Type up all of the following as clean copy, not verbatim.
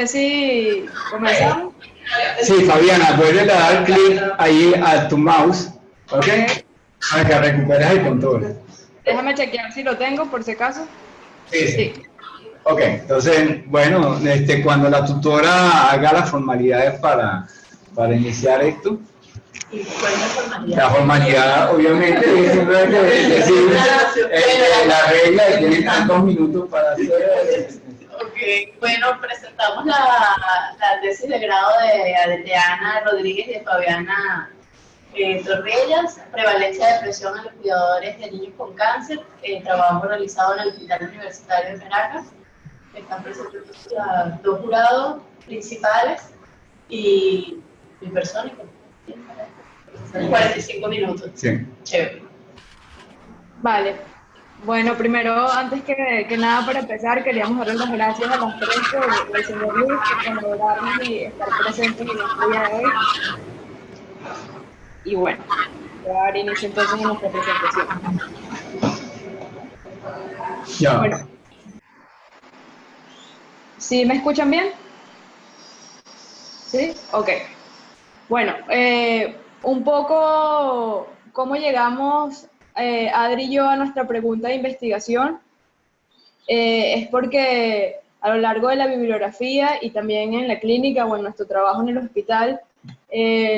Si comenzamos. Sí, Fabiana, puedes dar clic ahí a tu mouse, ¿ok? Para que recuperes el control. Déjame chequear si lo tengo, por si acaso. Sí. Ok, entonces, bueno, cuando la tutora haga las formalidades para iniciar esto. ¿Y cuál es la formalidad? La formalidad, obviamente, es simplemente decir la regla de que tienen tantos minutos para hacer. Ok, bueno, presentamos la tesis de grado de Ana Rodríguez y de Fabiana Torrellas, prevalencia de depresión en los cuidadores de niños con cáncer, trabajo realizado en el Hospital Universitario de Caracas. Están presentes los dos jurados principales y mi persona. 45 minutos. Sí. Chévere. Vale. Bueno, primero, antes que nada, para empezar, queríamos darle las gracias a las tres del señor Luis por colaborarnos y estar presentes en este día de hoy. Y bueno, voy a dar inicio entonces a nuestra presentación. Ya. Bueno, ¿sí me escuchan bien? ¿Sí? Ok. Bueno, un poco cómo llegamos, Adri y yo, a nuestra pregunta de investigación. Es porque a lo largo de la bibliografía y también en la clínica o en nuestro trabajo en el hospital,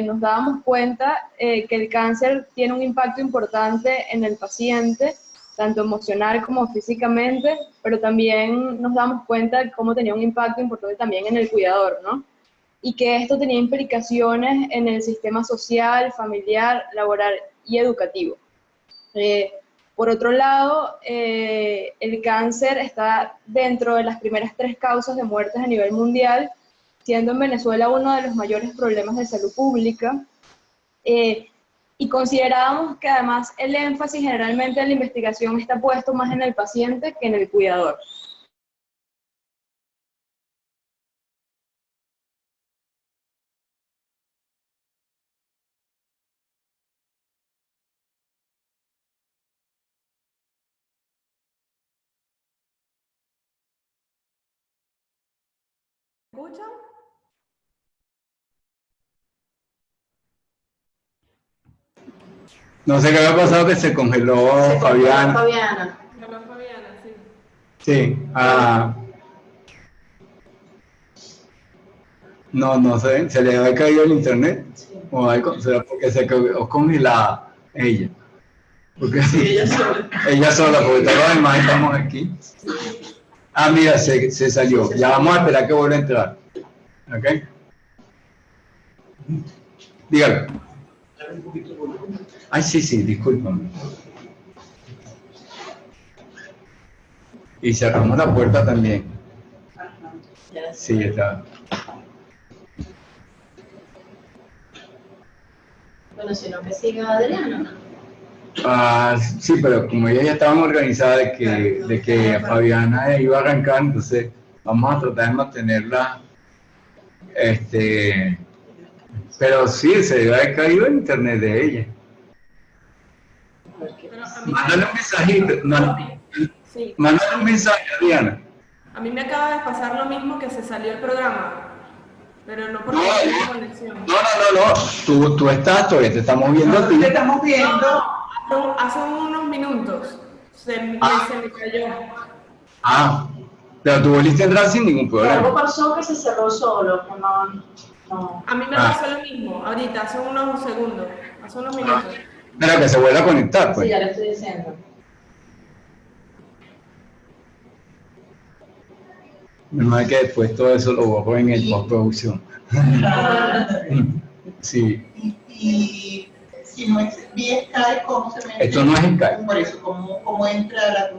nos dábamos cuenta que el cáncer tiene un impacto importante en el paciente, tanto emocional como físicamente, pero también nos damos cuenta de cómo tenía un impacto importante también en el cuidador, ¿no? Y que esto tenía implicaciones en el sistema social, familiar, laboral y educativo. Por otro lado, el cáncer está dentro de las primeras 3 causas de muertes a nivel mundial, siendo en Venezuela uno de los mayores problemas de salud pública. Y considerábamos que además el énfasis generalmente en la investigación está puesto más en el paciente que en el cuidador. ¿Me escuchan? No sé qué había pasado, que se congeló Fabiana. Fabiana, Sí. Sí. No sé, ¿se le había caído el internet? sí. ¿O algo? ¿Será porque se quedó congelada ella? Porque Sí, ella sola. ella sola, porque todos los demás estamos aquí. Mira, se salió. Ya vamos a esperar que vuelva a entrar. ¿Ok? Dígalo. Ay, sí, discúlpame. Y cerramos la puerta también. Sí, está. Bueno, si no, que siga Adriana. Sí, pero como ellas ya estaban organizadas de que Fabiana iba a arrancar, entonces vamos a tratar de mantenerla. Pero sí, se debe haber caído el internet de ella. Mándale un mensajito. Sí. Mándale un mensaje a Diana. A mí me acaba de pasar lo mismo, que se salió el programa, pero no porque no tengo conexión. No. Tú estás, todavía te estamos viendo a ti. Te estamos viendo. No, hace unos minutos se me cayó. Pero tú volviste a entrar sin ningún Algo problema. pasó que se cerró solo, que no. A mí me pasó lo mismo, ahorita, hace unos segundos, hace unos minutos. Pero que se vuelva a conectar, pues. Sí, ya le estoy diciendo. Menos mal que después todo eso lo borro en el postproducción. Sí. Y si no es vía Skype, ¿cómo se mete? Esto no es Skype. Por eso, ¿cómo entra la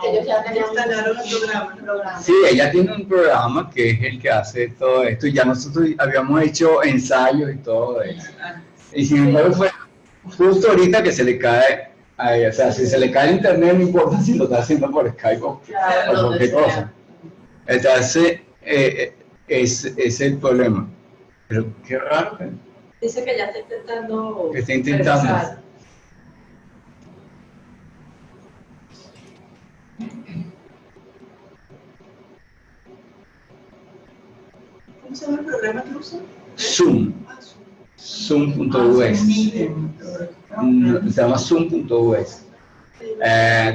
Ellos ya tenían instalaron el programa. Sí, ella tiene un programa que es el que hace todo esto, y ya nosotros habíamos hecho ensayos y todo eso. Y sin embargo fue justo ahorita que se le cae a ella. O sea, si se le cae el internet, no importa si lo está haciendo por Skype o cualquier cosa. Entonces, ese es el problema. Pero qué raro que Dice que ya está intentando. está intentando. regresar. ¿Cómo se llama el programa que usan? Zoom. Zoom.us. Se llama Zoom.us.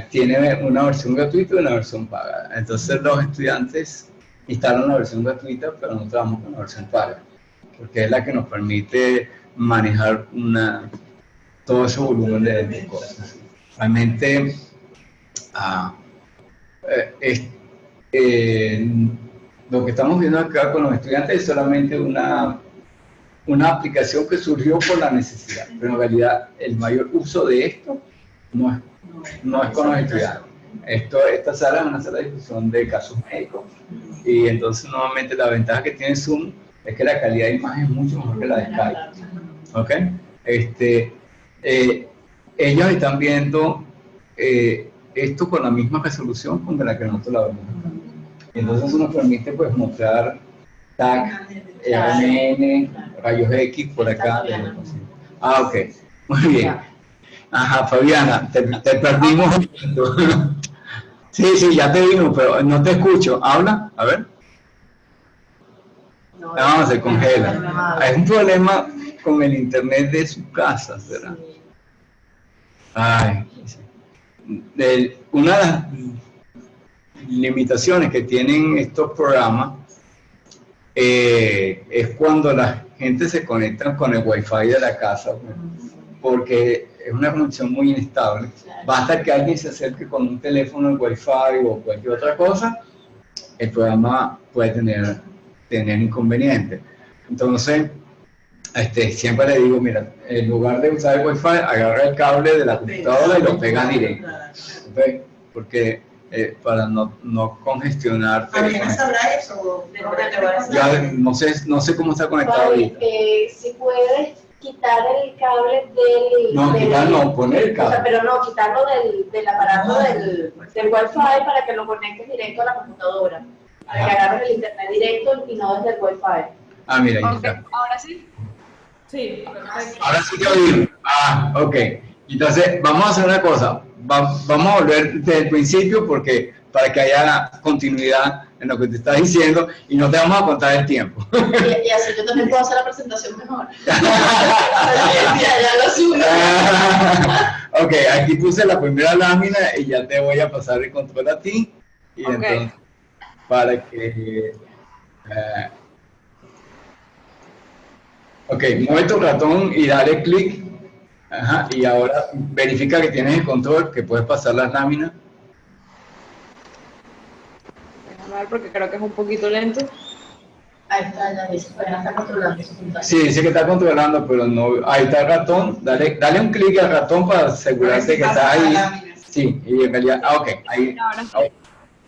Tiene una versión gratuita y una versión paga. Entonces los estudiantes instalan la versión gratuita, pero nosotros trabajamos con la versión paga, porque es la que nos permite manejar todo ese volumen de cosas. Realmente, lo que estamos viendo acá con los estudiantes es solamente una aplicación que surgió por la necesidad, pero en realidad el mayor uso de esto no es con los estudiantes. Esta sala es una sala de discusión de casos médicos, y entonces normalmente la ventaja que tiene Zoom es que la calidad de imagen es mucho mejor que la de Skype. ¿Ok? Ellos están viendo esto con la misma resolución con la que nosotros la vemos. Entonces eso nos permite pues mostrar TAC, RNN, rayos X por acá. Ok, muy bien. Ajá, Fabiana, te perdimos. Sí, ya te vimos, pero no te escucho. ¿Habla? A ver. No, se congela. Hay un problema con el internet de sus casas, ¿verdad? Ay, una de las limitaciones que tienen estos programas es cuando la gente se conecta con el Wi-Fi de la casa, porque es una conexión muy inestable. Basta que alguien se acerque con un teléfono al Wi-Fi o cualquier otra cosa, el programa puede tener inconvenientes. Entonces, siempre le digo, mira, en lugar de usar el Wi-Fi, agarra el cable de la computadora y lo pega directo. ¿Okay? Porque para no congestionarte. ¿Alguien sabrá eso? Ya no sé cómo está conectado ahorita. Si puedes quitar el cable del... No, poner el cable. O sea, pero no, quitarlo del aparato del Wi-Fi para que lo conectes directo a la computadora. Para que agarres el internet directo y no desde el Wi-Fi. Ah, mira, ahí está. ¿Ahora sí? Sí, perfecto. Ahora sí te oímos. Ok. Entonces, vamos a hacer una cosa. Vamos a volver desde el principio porque para que haya continuidad en lo que te estás diciendo y no te vamos a contar el tiempo. Y así yo también puedo hacer la presentación mejor. Ya lo subo. Ok, aquí puse la primera lámina y ya te voy a pasar el control a ti. Y entonces, para que... ok, mueve tu ratón y dale clic. Ajá, y ahora verifica que tienes el control, que puedes pasar las láminas. Déjame ver porque creo que es un poquito lento. Ahí está, ya dice, bueno, está controlando su pantalla. Sí, dice que está controlando, pero no. Ahí está el ratón. Dale un clic al ratón para asegurarte que está ahí. Sí, y en realidad. Ok, ahí. Ahora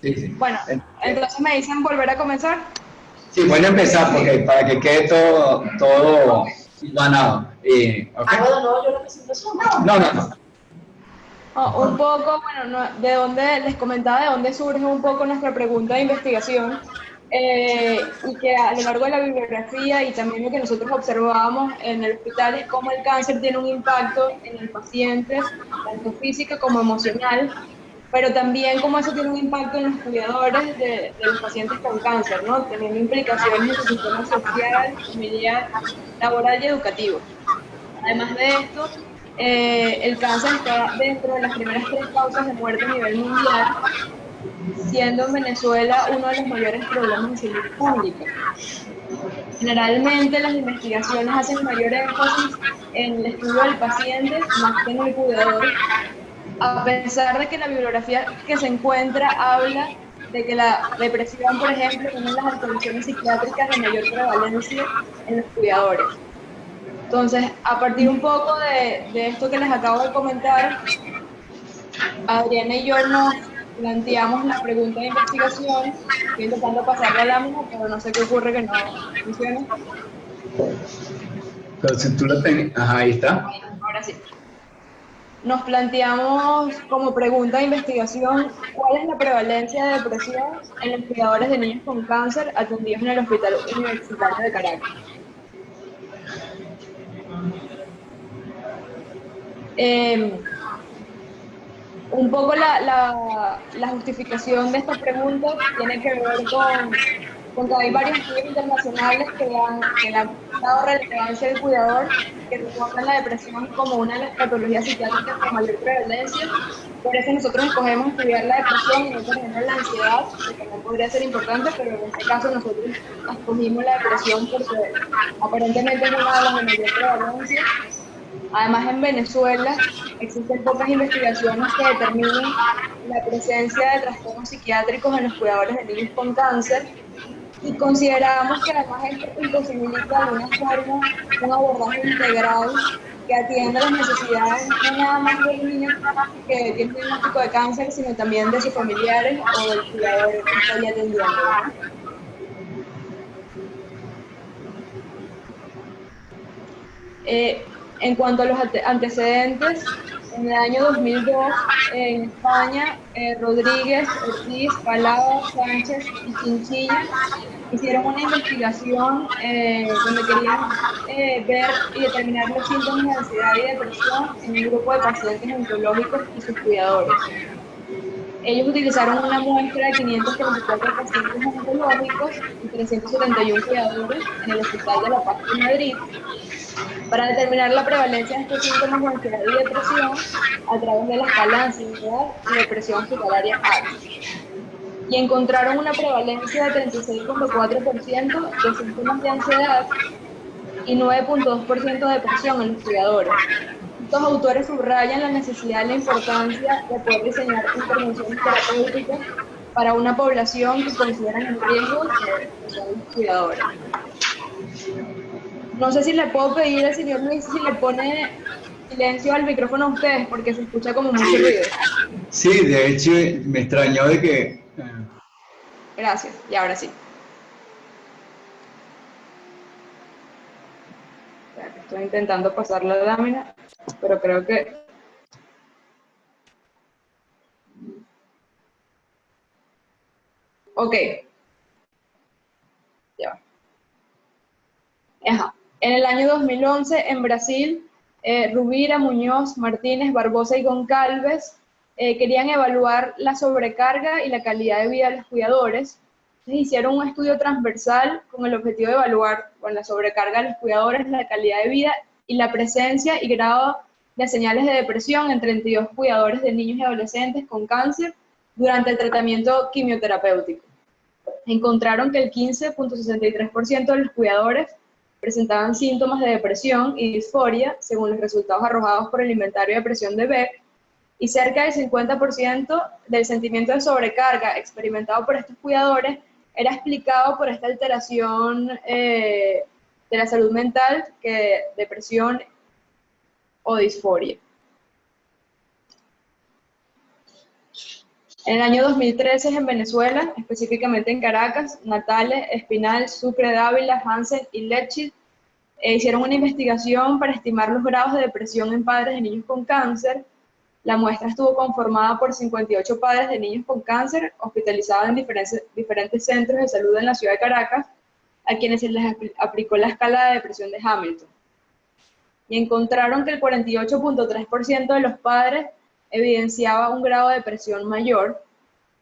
sí. Sí. Bueno, entonces me dicen volver a comenzar. Sí, pueden empezar porque para que quede todo ganado. Okay. ¿Hago de nuevo yo la presentación? No. Un poco, de dónde les comentaba de dónde surge un poco nuestra pregunta de investigación, y que a lo largo de la bibliografía y también lo que nosotros observábamos en el hospital es cómo el cáncer tiene un impacto en el paciente, tanto físico como emocional, pero también cómo eso tiene un impacto en los cuidadores de los pacientes con cáncer, ¿no? Teniendo implicaciones en su sistema social, familiar, laboral y educativo. Además de esto, el cáncer está dentro de las primeras 3 causas de muerte a nivel mundial, siendo en Venezuela uno de los mayores problemas de salud pública. Generalmente las investigaciones hacen mayor énfasis en el estudio del paciente más que en el cuidador, a pesar de que la bibliografía que se encuentra habla de que la depresión, por ejemplo, es una de las alteraciones psiquiátricas de mayor prevalencia en los cuidadores. Entonces, a partir un poco de esto que les acabo de comentar, Adriana y yo nos planteamos la pregunta de investigación. Estoy intentando pasar la lámina, pero no sé qué ocurre que no funciona. Pero si tú la tienes, ahí está. Ahora sí. Nos planteamos como pregunta de investigación cuál es la prevalencia de depresión en los cuidadores de niños con cáncer atendidos en el Hospital Universitario de Caracas. Un poco la justificación de esta pregunta tiene que ver Porque hay varios estudios internacionales que le han dado relevancia al cuidador, que reportan la depresión como una de las patologías psiquiátricas con mayor prevalencia. Por eso nosotros escogemos estudiar la depresión y no, por ejemplo, la ansiedad, que también podría ser importante, pero en este caso nosotros escogimos la depresión porque aparentemente es una de las de mayor prevalencia. Además, en Venezuela existen pocas investigaciones que determinen la presencia de trastornos psiquiátricos en los cuidadores de niños con cáncer, y consideramos que además esto imposibilita de alguna forma un abordaje integral que atienda las necesidades no nada más del niño que tiene un diagnóstico de cáncer, sino también de sus familiares o del cuidador que está ahí atendiendo, ¿no? En cuanto a los antecedentes, en el año 2002, en España, Rodríguez, Ortiz, Palau, Sánchez y Chinchilla hicieron una investigación donde querían ver y determinar los síntomas de ansiedad y depresión en un grupo de pacientes oncológicos y sus cuidadores. Ellos utilizaron una muestra de 534 pacientes oncológicos y 371 cuidadores en el Hospital de la Paz de Madrid para determinar la prevalencia de estos síntomas de ansiedad y depresión a través de la escala de ansiedad y depresión hospitalaria ACT. Y encontraron una prevalencia de 36.4% de síntomas de ansiedad y 9.2% de depresión en los cuidadores. Estos autores subrayan la necesidad y la importancia de poder diseñar intervenciones terapéuticas para una población que consideran en riesgo, que son los cuidadores. No sé si le puedo pedir al señor Luis si le pone silencio al micrófono a ustedes, porque se escucha como mucho ruido. Sí, de hecho me extrañó de que... Gracias, y ahora sí. Estoy intentando pasar la lámina, pero creo que... Ok. Ya va. Ajá. En el año 2011, en Brasil, Rubira, Muñoz, Martínez, Barbosa y Goncalves querían evaluar la sobrecarga y la calidad de vida de los cuidadores. Entonces, hicieron un estudio transversal con el objetivo de evaluar la sobrecarga de los cuidadores, la calidad de vida y la presencia y grado de señales de depresión en 32 cuidadores de niños y adolescentes con cáncer durante el tratamiento quimioterapéutico. Encontraron que el 15.63% de los cuidadores presentaban síntomas de depresión y disforia, según los resultados arrojados por el inventario de depresión de Beck, y cerca del 50% del sentimiento de sobrecarga experimentado por estos cuidadores era explicado por esta alteración de la salud mental, que depresión o disforia. En el año 2013, en Venezuela, específicamente en Caracas, Natales, Espinal, Sucre, Dávila, Hansen y Lechit hicieron una investigación para estimar los grados de depresión en padres de niños con cáncer. La muestra estuvo conformada por 58 padres de niños con cáncer hospitalizados en diferentes centros de salud en la ciudad de Caracas, a quienes se les aplicó la escala de depresión de Hamilton. Y encontraron que el 48.3% de los padres evidenciaba un grado de depresión mayor,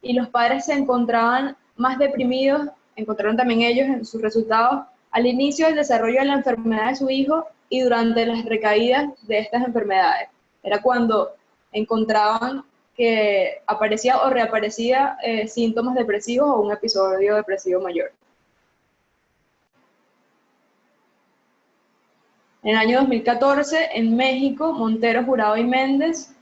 y los padres se encontraban más deprimidos, encontraron también ellos en sus resultados, al inicio del desarrollo de la enfermedad de su hijo y durante las recaídas de estas enfermedades. Era cuando encontraban que aparecía o reaparecía síntomas depresivos o un episodio depresivo mayor. En el año 2014, en México, Montero, Jurado y Méndez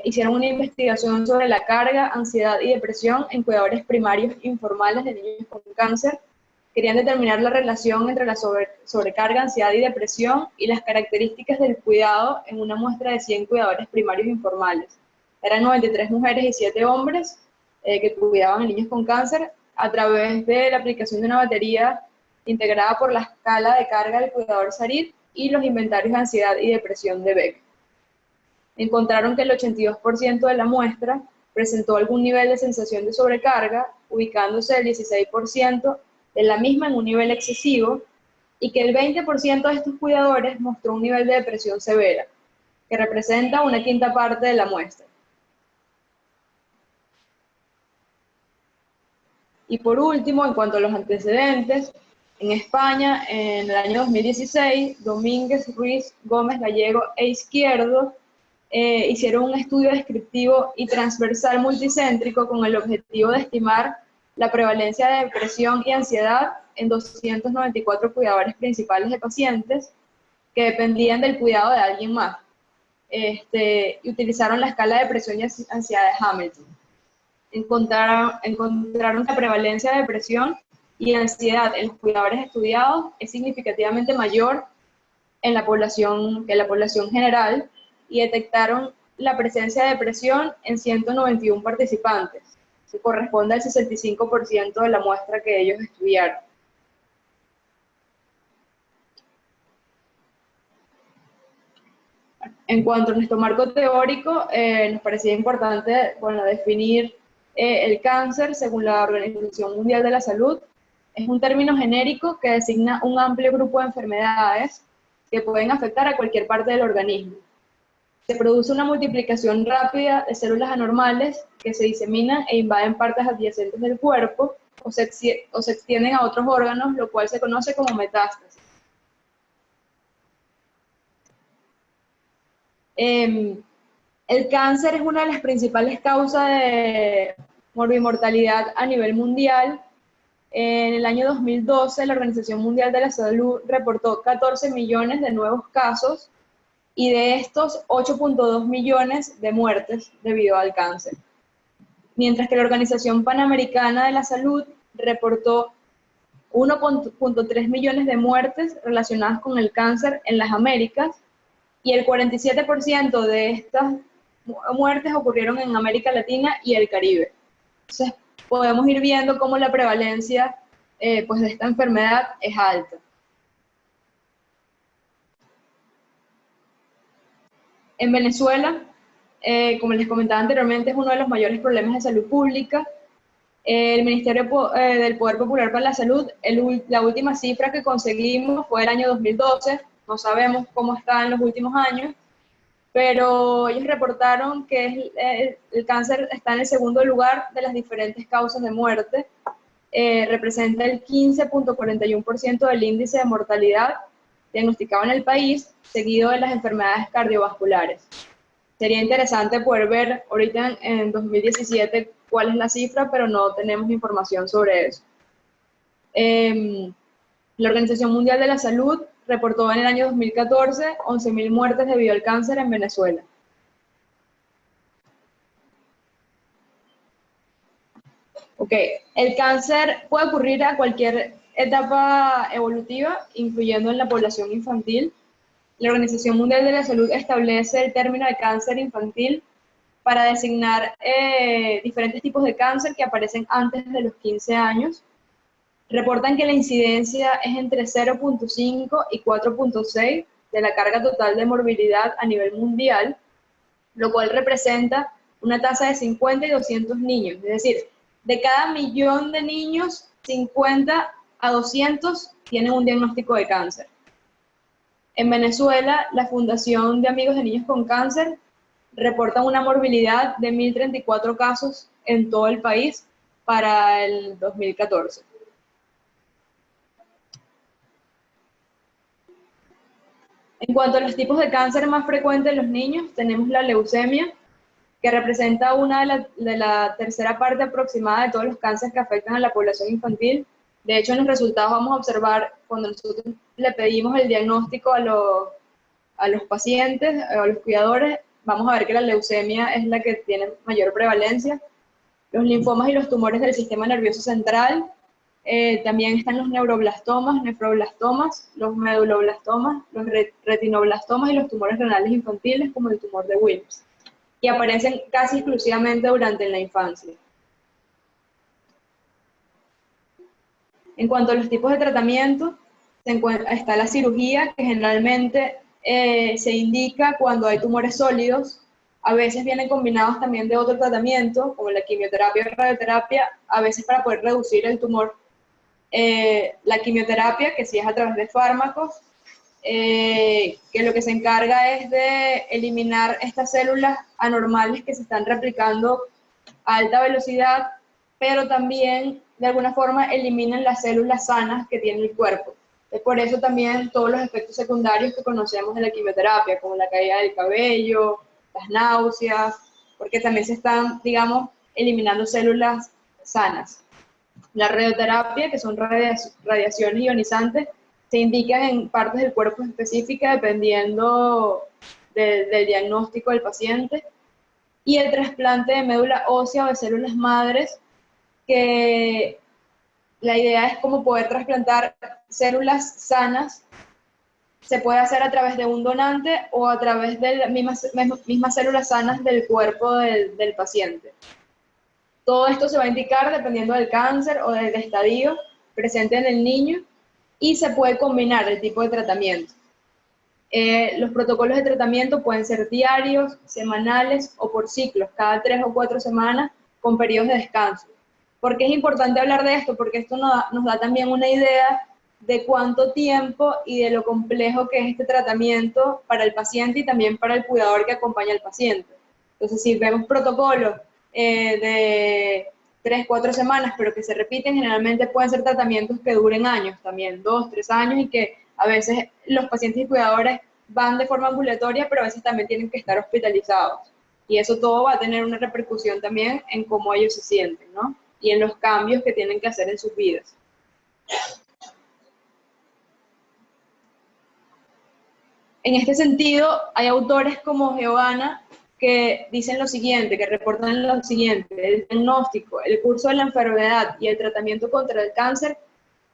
hicieron una investigación sobre la carga, ansiedad y depresión en cuidadores primarios informales de niños con cáncer. Querían determinar la relación entre la sobrecarga, ansiedad y depresión y las características del cuidado en una muestra de 100 cuidadores primarios informales. Eran 93 mujeres y 7 hombres que cuidaban a niños con cáncer a través de la aplicación de una batería integrada por la escala de carga del cuidador SARIT y los inventarios de ansiedad y depresión de Beck. Encontraron que el 82% de la muestra presentó algún nivel de sensación de sobrecarga, ubicándose el 16% de la misma en un nivel excesivo, y que el 20% de estos cuidadores mostró un nivel de depresión severa, que representa una quinta parte de la muestra. Y por último, en cuanto a los antecedentes, en España, en el año 2016, Domínguez, Ruiz, Gómez, Gallego e Izquierdo hicieron un estudio descriptivo y transversal multicéntrico con el objetivo de estimar la prevalencia de depresión y ansiedad en 294 cuidadores principales de pacientes que dependían del cuidado de alguien más. Y utilizaron la escala de depresión y ansiedad de Hamilton. Encontraron que la prevalencia de depresión y ansiedad en los cuidadores estudiados es significativamente mayor en la población que en la población general, y detectaron la presencia de depresión en 191 participantes, que corresponde al 65% de la muestra que ellos estudiaron. En cuanto a nuestro marco teórico, nos parecía importante, bueno, definir el cáncer según la Organización Mundial de la Salud. Es un término genérico que designa un amplio grupo de enfermedades que pueden afectar a cualquier parte del organismo. Se produce una multiplicación rápida de células anormales que se diseminan e invaden partes adyacentes del cuerpo o se extienden a otros órganos, lo cual se conoce como metástasis. El cáncer es una de las principales causas de morbimortalidad a nivel mundial. En el año 2012, la Organización Mundial de la Salud reportó 14 millones de nuevos casos y de estos 8.2 millones de muertes debido al cáncer. Mientras que la Organización Panamericana de la Salud reportó 1.3 millones de muertes relacionadas con el cáncer en las Américas, y el 47% de estas muertes ocurrieron en América Latina y el Caribe. Entonces, podemos ir viendo cómo la prevalencia pues de esta enfermedad es alta. En Venezuela, como les comentaba anteriormente, es uno de los mayores problemas de salud pública. El Ministerio del Poder Popular para la Salud, la última cifra que conseguimos fue el año 2012, no sabemos cómo está en los últimos años, pero ellos reportaron que el cáncer está en el segundo lugar de las diferentes causas de muerte, representa el 15.41% del índice de mortalidad diagnosticado en el país, seguido de las enfermedades cardiovasculares. Sería interesante poder ver ahorita en 2017 cuál es la cifra, pero no tenemos información sobre eso. La Organización Mundial de la Salud reportó en el año 2014 11.000 muertes debido al cáncer en Venezuela. Ok, el cáncer puede ocurrir a cualquier etapa evolutiva, incluyendo en la población infantil. La Organización Mundial de la Salud establece el término de cáncer infantil para designar diferentes tipos de cáncer que aparecen antes de los 15 años. Reportan que la incidencia es entre 0.5 y 4.6 de la carga total de morbilidad a nivel mundial, lo cual representa una tasa de 50 y 200 niños. Es decir, de cada millón de niños, 50 a 200 tienen un diagnóstico de cáncer. En Venezuela, la Fundación de Amigos de Niños con Cáncer reporta una morbilidad de 1.034 casos en todo el país para el 2014. En cuanto a los tipos de cáncer más frecuentes en los niños, tenemos la leucemia, que representa una de la tercera parte aproximada de todos los cánceres que afectan a la población infantil. De hecho, en los resultados vamos a observar, cuando nosotros le pedimos el diagnóstico a los pacientes, a los cuidadores, vamos a ver que la leucemia es la que tiene mayor prevalencia. Los linfomas y los tumores del sistema nervioso central, también están los neuroblastomas, nefroblastomas, los meduloblastomas, los retinoblastomas y los tumores renales infantiles, como el tumor de Wilms, y aparecen casi exclusivamente durante la infancia. En cuanto a los tipos de tratamiento, está la cirugía, que generalmente se indica cuando hay tumores sólidos. A veces vienen combinados también de otro tratamiento, como la quimioterapia o radioterapia, a veces para poder reducir el tumor. La quimioterapia, que sí es a través de fármacos, que lo que se encarga es de eliminar estas células anormales que se están replicando a alta velocidad, pero también de alguna forma eliminan las células sanas que tiene el cuerpo. Por eso también todos los efectos secundarios que conocemos de la quimioterapia, como la caída del cabello, las náuseas, porque también se están, digamos, eliminando células sanas. La radioterapia, que son radiaciones ionizantes, se indican en partes del cuerpo específicas dependiendo del diagnóstico del paciente. Y el trasplante de médula ósea o de células madres, que la idea es como poder trasplantar células sanas. Se puede hacer a través de un donante o a través de las mismas células sanas del cuerpo del paciente. Todo esto se va a indicar dependiendo del cáncer o del estadio presente en el niño y se puede combinar el tipo de tratamiento. Los protocolos de tratamiento pueden ser diarios, semanales o por ciclos, cada 3 o 4 semanas con periodos de descanso. ¿Por qué es importante hablar de esto? Porque esto nos da también una idea de cuánto tiempo y de lo complejo que es este tratamiento para el paciente y también para el cuidador que acompaña al paciente. Entonces, si vemos protocolos de 3, 4 semanas, pero que se repiten, generalmente pueden ser tratamientos que duren años también, 2, 3 años, y que a veces los pacientes y cuidadores van de forma ambulatoria, pero a veces también tienen que estar hospitalizados. Y eso todo va a tener una repercusión también en cómo ellos se sienten, ¿no? Y en los cambios que tienen que hacer en sus vidas. En este sentido, hay autores como Giovanna que dicen lo siguiente, que reportan lo siguiente: el diagnóstico, el curso de la enfermedad y el tratamiento contra el cáncer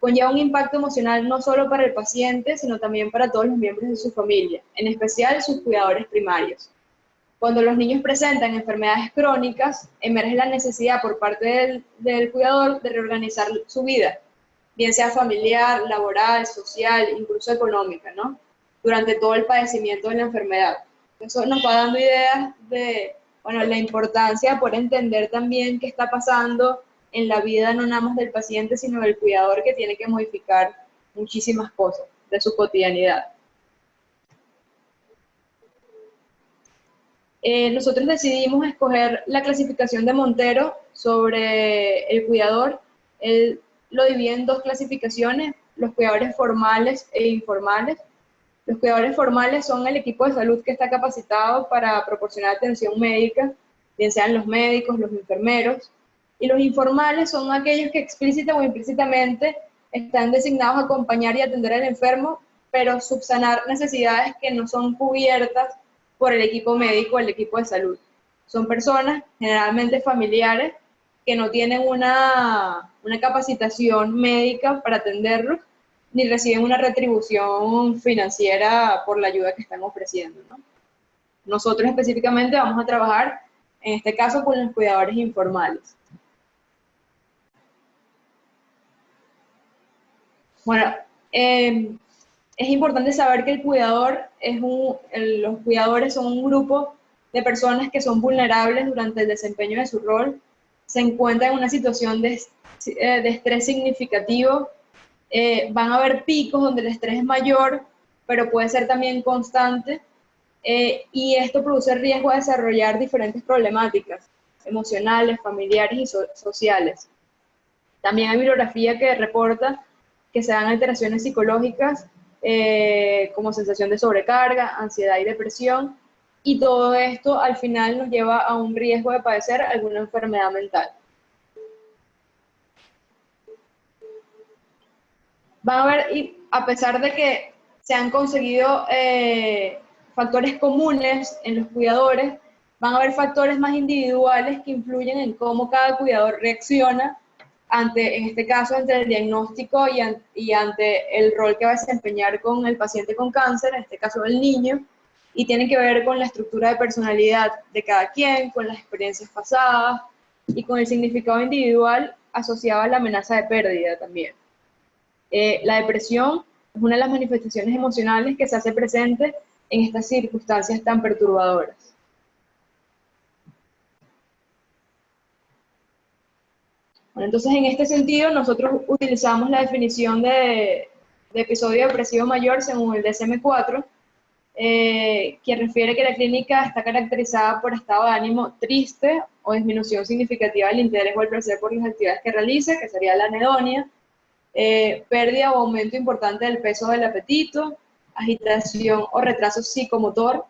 conlleva un impacto emocional no solo para el paciente, sino también para todos los miembros de su familia, en especial sus cuidadores primarios. Cuando los niños presentan enfermedades crónicas, emerge la necesidad por parte del cuidador de reorganizar su vida, bien sea familiar, laboral, social, incluso económica, ¿no? Durante todo el padecimiento de la enfermedad. Eso nos va dando ideas de, bueno, la importancia por entender también qué está pasando en la vida no nada más del paciente, sino del cuidador, que tiene que modificar muchísimas cosas de su cotidianidad. Nosotros decidimos escoger la clasificación de Montero sobre el cuidador. Él lo divide en 2 clasificaciones: los cuidadores formales e informales. Los cuidadores formales son el equipo de salud que está capacitado para proporcionar atención médica, bien sean los médicos, los enfermeros. Y los informales son aquellos que explícita o implícitamente están designados a acompañar y atender al enfermo, pero subsanar necesidades que no son cubiertas por el equipo médico o el equipo de salud. Son personas generalmente familiares que no tienen una capacitación médica para atenderlos, ni reciben una retribución financiera por la ayuda que están ofreciendo, ¿no? Nosotros específicamente vamos a trabajar, en este caso, con los cuidadores informales. Bueno, es importante saber que el cuidador los cuidadores son un grupo de personas que son vulnerables durante el desempeño de su rol, se encuentran en una situación de estrés significativo. Van a haber picos donde el estrés es mayor, pero puede ser también constante, y esto produce riesgo de desarrollar diferentes problemáticas emocionales, familiares y sociales. También hay bibliografía que reporta que se dan alteraciones psicológicas, como sensación de sobrecarga, ansiedad y depresión, y todo esto al final nos lleva a un riesgo de padecer alguna enfermedad mental. Van a ver, y a pesar de que se han conseguido factores comunes en los cuidadores, van a haber factores más individuales que influyen en cómo cada cuidador reacciona ante, en este caso, ante el diagnóstico y ante el rol que va a desempeñar con el paciente con cáncer, en este caso el niño, y tienen que ver con la estructura de personalidad de cada quien, con las experiencias pasadas y con el significado individual asociado a la amenaza de pérdida también. La depresión es una de las manifestaciones emocionales que se hace presente en estas circunstancias tan perturbadoras. Bueno, entonces, en este sentido, nosotros utilizamos la definición de episodio depresivo mayor según el DSM-4, que refiere que la clínica está caracterizada por estado de ánimo triste o disminución significativa del interés o el placer por las actividades que realiza, que sería la anedonia, pérdida o aumento importante del peso o del apetito, agitación o retraso psicomotor,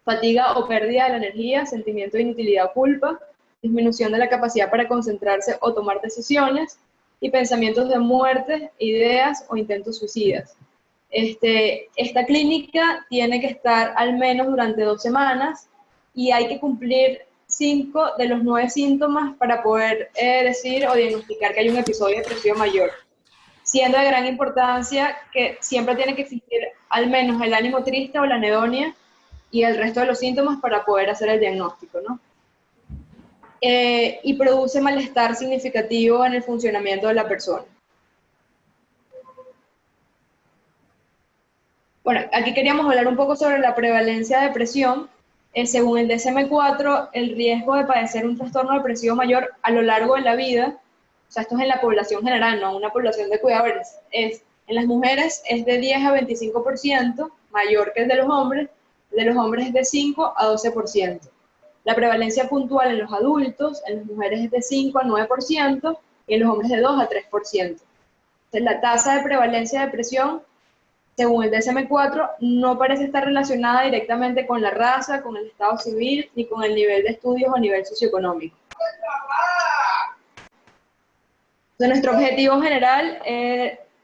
fatiga o pérdida de la energía, sentimiento de inutilidad o culpa, disminución de la capacidad para concentrarse o tomar decisiones, y pensamientos de muerte, ideas o intentos suicidas. Esta clínica tiene que estar al menos durante 2 semanas y hay que cumplir 5 de los 9 síntomas para poder decir o diagnosticar que hay un episodio depresivo mayor. Siendo de gran importancia que siempre tiene que existir al menos el ánimo triste o la anedonia y el resto de los síntomas para poder hacer el diagnóstico, ¿no? Y produce malestar significativo en el funcionamiento de la persona. Bueno, aquí queríamos hablar un poco sobre la prevalencia de depresión. Según el DSM-4, el riesgo de padecer un trastorno depresivo mayor a lo largo de la vida, o sea, esto es en la población general, no una población de cuidadores, en las mujeres es de 10 a 25%, mayor que el de los hombres es de 5 a 12%. La prevalencia puntual en los adultos, en las mujeres es de 5 a 9% y en los hombres de 2 a 3%. Entonces, la tasa de prevalencia de depresión, según el DSM-4, no parece estar relacionada directamente con la raza, con el estado civil, ni con el nivel de estudios o nivel socioeconómico. Entonces, nuestro objetivo general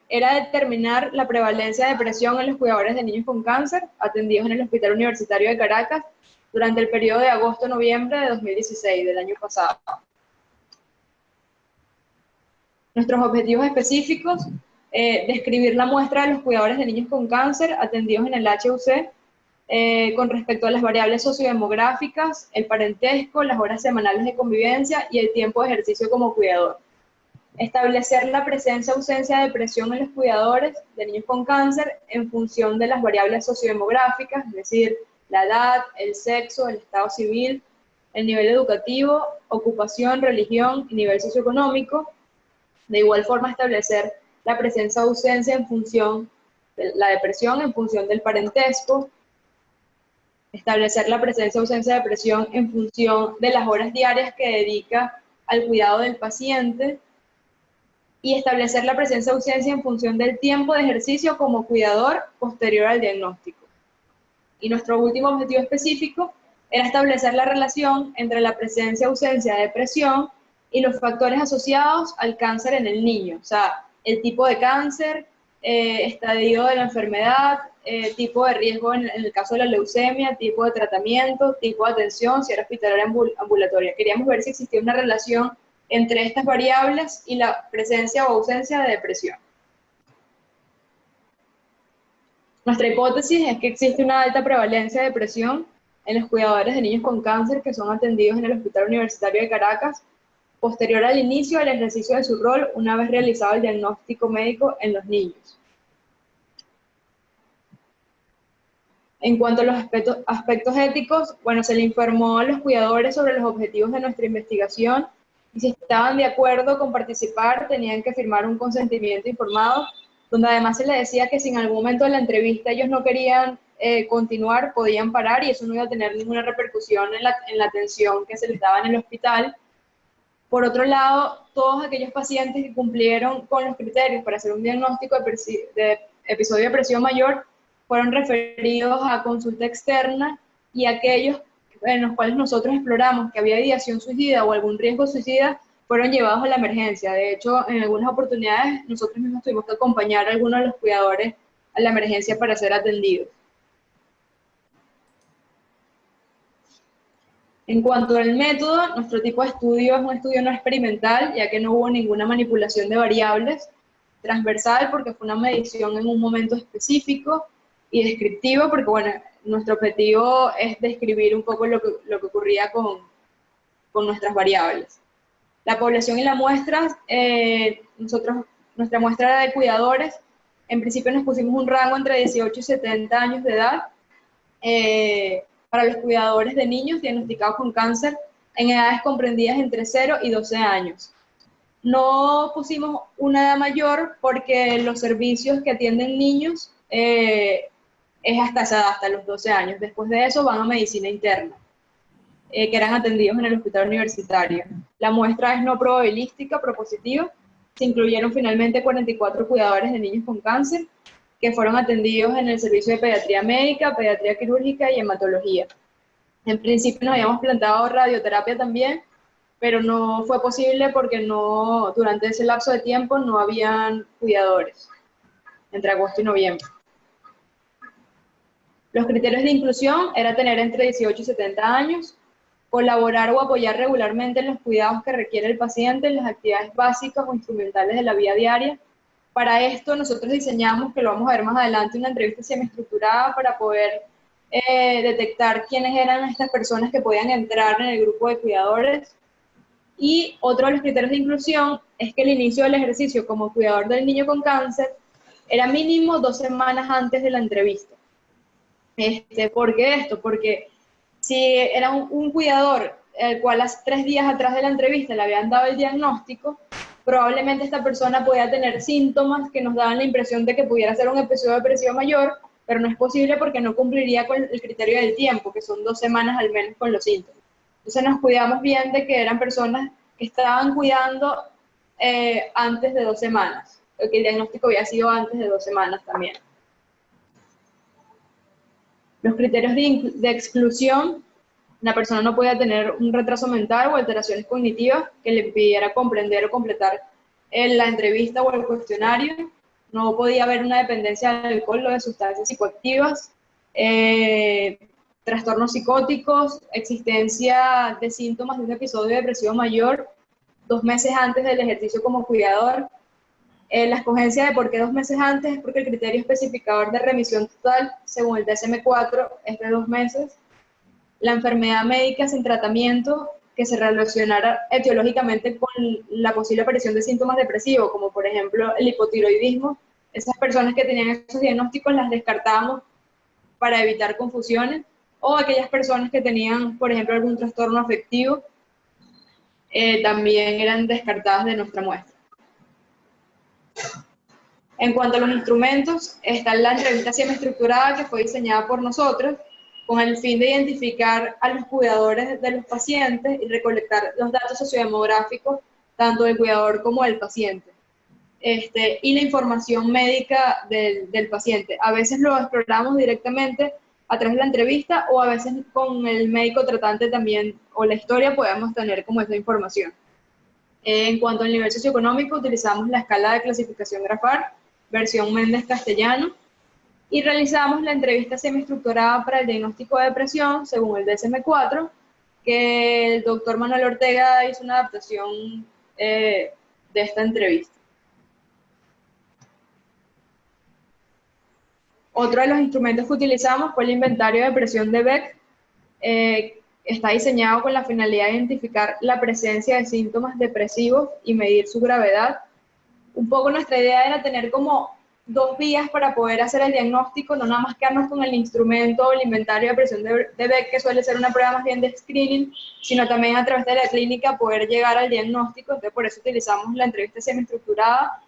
era determinar la prevalencia de depresión en los cuidadores de niños con cáncer atendidos en el Hospital Universitario de Caracas durante el periodo de agosto-noviembre de 2016, del año pasado. Nuestros objetivos específicos: describir la muestra de los cuidadores de niños con cáncer atendidos en el HUC con respecto a las variables sociodemográficas, el parentesco, las horas semanales de convivencia y el tiempo de ejercicio como cuidador. Establecer la presencia o ausencia de depresión en los cuidadores de niños con cáncer en función de las variables sociodemográficas, es decir, la edad, el sexo, el estado civil, el nivel educativo, ocupación, religión y nivel socioeconómico. De igual forma, establecer la presencia o ausencia en función de la depresión en función del parentesco. Establecer la presencia o ausencia de depresión en función de las horas diarias que dedica al cuidado del paciente. Y establecer la presencia o ausencia en función del tiempo de ejercicio como cuidador posterior al diagnóstico. Y nuestro último objetivo específico era establecer la relación entre la presencia o ausencia de depresión y los factores asociados al cáncer en el niño, o sea, el tipo de cáncer, estadio de la enfermedad, tipo de riesgo en el caso de la leucemia, tipo de tratamiento, tipo de atención, si era hospitalaria ambulatoria. Queríamos ver si existía una relación entre estas variables y la presencia o ausencia de depresión. Nuestra hipótesis es que existe una alta prevalencia de depresión en los cuidadores de niños con cáncer que son atendidos en el Hospital Universitario de Caracas, posterior al inicio del ejercicio de su rol una vez realizado el diagnóstico médico en los niños. En cuanto a los aspectos éticos, bueno, se le informó a los cuidadores sobre los objetivos de nuestra investigación y si estaban de acuerdo con participar tenían que firmar un consentimiento informado, donde además se les decía que si en algún momento de la entrevista ellos no querían continuar, podían parar y eso no iba a tener ninguna repercusión en la atención que se les daba en el hospital. Por otro lado, todos aquellos pacientes que cumplieron con los criterios para hacer un diagnóstico de episodio de depresión mayor fueron referidos a consulta externa y aquellos en los cuales nosotros exploramos que había ideación suicida o algún riesgo suicida fueron llevados a la emergencia. De hecho, en algunas oportunidades nosotros mismos tuvimos que acompañar a algunos de los cuidadores a la emergencia para ser atendidos. En cuanto al método, nuestro tipo de estudio es un estudio no experimental, ya que no hubo ninguna manipulación de variables, transversal porque fue una medición en un momento específico, y descriptivo porque, bueno, nuestro objetivo es describir un poco lo que ocurría con nuestras variables. La población y la muestra, nuestra muestra era de cuidadores. En principio nos pusimos un rango entre 18 y 70 años de edad para los cuidadores de niños diagnosticados con cáncer en edades comprendidas entre 0 y 12 años. No pusimos una edad mayor porque los servicios que atienden niños es hasta esa edad, hasta los 12 años. Después de eso van a medicina interna, que eran atendidos en el hospital universitario. La muestra es no probabilística, propositiva. Se incluyeron finalmente 44 cuidadores de niños con cáncer que fueron atendidos en el servicio de pediatría médica, pediatría quirúrgica y hematología. En principio nos habíamos planteado radioterapia también, pero no fue posible porque durante ese lapso de tiempo no habían cuidadores, entre agosto y noviembre. Los criterios de inclusión era tener entre 18 y 70 años, colaborar o apoyar regularmente en los cuidados que requiere el paciente en las actividades básicas o instrumentales de la vida diaria. Para esto nosotros diseñamos, que lo vamos a ver más adelante, una entrevista semiestructurada para poder detectar quiénes eran estas personas que podían entrar en el grupo de cuidadores. Y otro de los criterios de inclusión es que el inicio del ejercicio como cuidador del niño con cáncer era mínimo 2 semanas antes de la entrevista. ¿Por qué esto? Porque si era un cuidador el cual 3 días atrás de la entrevista le habían dado el diagnóstico, probablemente esta persona podía tener síntomas que nos daban la impresión de que pudiera ser un episodio depresivo mayor, pero no es posible porque no cumpliría con el criterio del tiempo, que son 2 semanas al menos con los síntomas. Entonces nos cuidamos bien de que eran personas que estaban cuidando antes de 2 semanas, que el diagnóstico había sido antes de 2 semanas también. Los criterios de exclusión: la persona no podía tener un retraso mental o alteraciones cognitivas que le impidiera comprender o completar la entrevista o el cuestionario. No podía haber una dependencia del alcohol o de sustancias psicoactivas, trastornos psicóticos, existencia de síntomas de un episodio depresivo mayor 2 meses antes del ejercicio como cuidador. La escogencia de por qué 2 meses antes es porque el criterio especificador de remisión total, según el DSM-4, es de 2 meses. La enfermedad médica sin tratamiento que se relacionara etiológicamente con la posible aparición de síntomas depresivos, como por ejemplo el hipotiroidismo. Esas personas que tenían esos diagnósticos las descartábamos para evitar confusiones, o aquellas personas que tenían, por ejemplo, algún trastorno afectivo, también eran descartadas de nuestra muestra. En cuanto a los instrumentos, está la entrevista semiestructurada, que fue diseñada por nosotros con el fin de identificar a los cuidadores de los pacientes y recolectar los datos sociodemográficos tanto del cuidador como del paciente, y la información médica del paciente. A veces lo exploramos directamente a través de la entrevista, o a veces con el médico tratante también, o la historia, podemos tener como esa información. En cuanto al nivel socioeconómico, utilizamos la escala de clasificación Grafar, versión Méndez Castellano, y realizamos la entrevista semiestructurada para el diagnóstico de depresión según el DSM-4, que el doctor Manuel Ortega hizo una adaptación de esta entrevista. Otro de los instrumentos que utilizamos fue el inventario de depresión de Beck. Está diseñado con la finalidad de identificar la presencia de síntomas depresivos y medir su gravedad. Un poco nuestra idea era tener como 2 vías para poder hacer el diagnóstico, no nada más quedarnos con el instrumento o el inventario de depresión de Beck, que suele ser una prueba más bien de screening, sino también a través de la clínica poder llegar al diagnóstico. Entonces por eso utilizamos la entrevista semiestructurada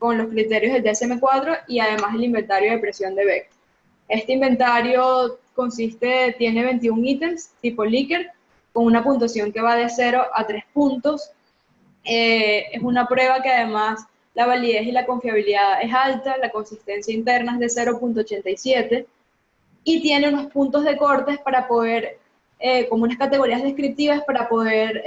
con los criterios del DSM-4 y además el inventario de depresión de Beck. Este inventario tiene 21 ítems tipo Likert, con una puntuación que va de 0 a 3 puntos. Es una prueba que además la validez y la confiabilidad es alta, la consistencia interna es de 0.87 y tiene unos puntos de cortes para poder, como unas categorías descriptivas para poder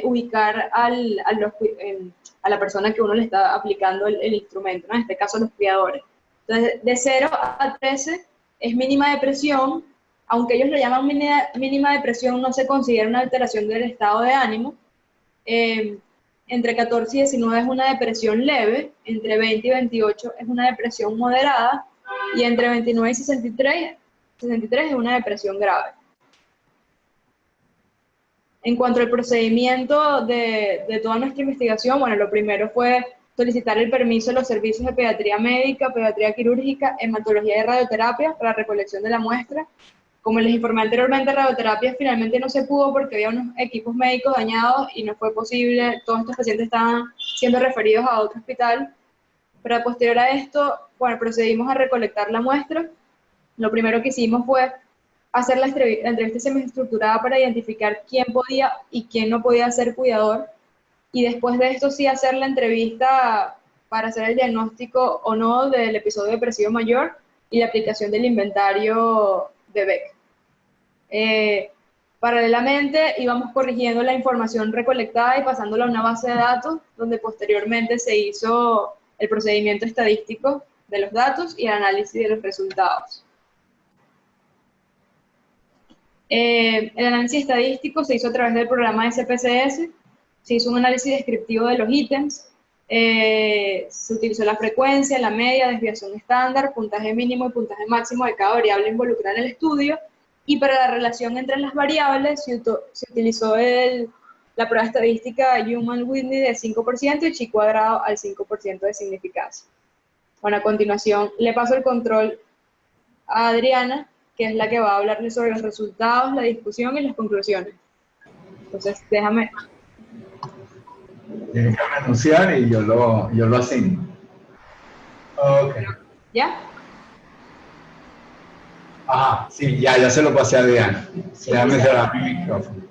ubicar a la persona que uno le está aplicando el instrumento, ¿no? En este caso los cuidadores. Entonces, de 0 a 13 es mínima depresión. Aunque ellos lo llaman mínima depresión, no se considera una alteración del estado de ánimo. Entre 14 y 19 es una depresión leve, entre 20 y 28 es una depresión moderada, y entre 29 y 63 es una depresión grave. En cuanto al procedimiento de toda nuestra investigación, bueno, lo primero fue solicitar el permiso de los servicios de pediatría médica, pediatría quirúrgica, hematología y radioterapia para recolección de la muestra. Como les informé anteriormente, radioterapia finalmente no se pudo porque había unos equipos médicos dañados y no fue posible. Todos estos pacientes estaban siendo referidos a otro hospital. Pero posterior a esto, bueno, procedimos a recolectar la muestra. lo primero que hicimos fue hacer la entrevista semiestructurada para identificar quién podía y quién no podía ser cuidador, y después de esto sí hacer la entrevista para hacer el diagnóstico o no del episodio depresivo mayor y la aplicación del inventario de Beck. Paralelamente íbamos corrigiendo la información recolectada y pasándola a una base de datos, donde posteriormente se hizo el procedimiento estadístico de los datos y el análisis de los resultados. El análisis estadístico se hizo a través del programa SPSS, se hizo un análisis descriptivo de los ítems, se utilizó la frecuencia, la media, desviación estándar, puntaje mínimo y puntaje máximo de cada variable involucrada en el estudio, y para la relación entre las variables se utilizó la prueba estadística Human-Whitney de 5% y chi cuadrado al 5% de significancia. Bueno, a continuación le paso el control a Adriana, que es la que va a hablarles sobre los resultados, la discusión y las conclusiones. Entonces, déjame. Tienes que anunciar y yo lo asigno. Ok. ¿Ya? Ajá, sí, ya se lo pasé a Diana. Sí, Déjame sí. cerrar mi micrófono.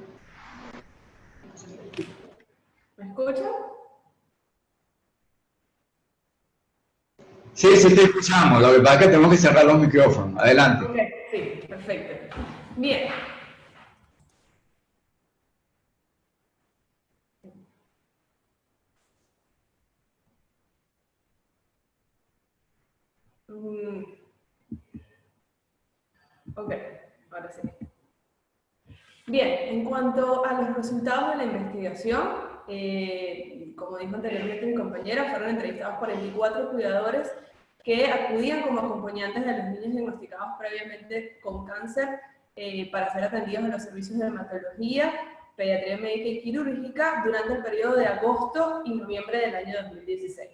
¿Me escuchan? Sí, te escuchamos. Lo que pasa es que tenemos que cerrar los micrófonos. Adelante. Ok, sí, perfecto. Bien. Ok, ahora sí. Bien, en cuanto a los resultados de la investigación, como dijo anteriormente mi compañera, fueron entrevistados 44 cuidadores que acudían como acompañantes de los niños diagnosticados previamente con cáncer para ser atendidos en los servicios de hematología, pediatría médica y quirúrgica durante el periodo de agosto y noviembre del año 2016.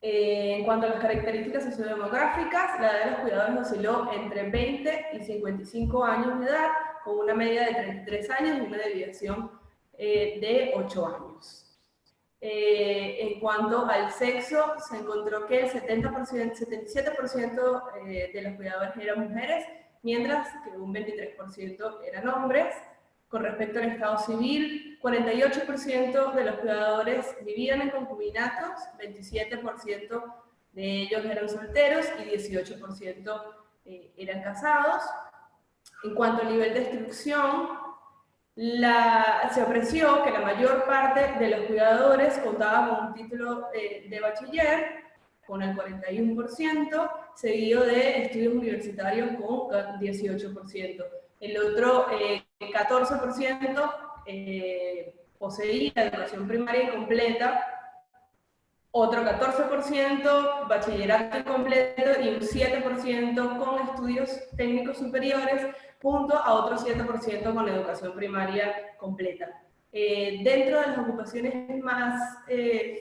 En cuanto a las características sociodemográficas, la edad de los cuidadores osciló entre 20 y 55 años de edad, con una media de 33 años y una desviación de 8 años. En cuanto al sexo, se encontró que el 77% de los cuidadores eran mujeres, mientras que un 23% eran hombres. Con respecto al estado civil, 48% de los cuidadores vivían en concubinatos, 27% de ellos eran solteros y 18% eran casados. En cuanto al nivel de instrucción, se apreció que la mayor parte de los cuidadores contaba con un título de bachiller, con el 41%, seguido de estudios universitarios con 18%. El otro 14% poseía educación primaria incompleta, otro 14% bachillerato incompleto y un 7% con estudios técnicos superiores, junto a otro 7% con educación primaria completa. Dentro de las ocupaciones más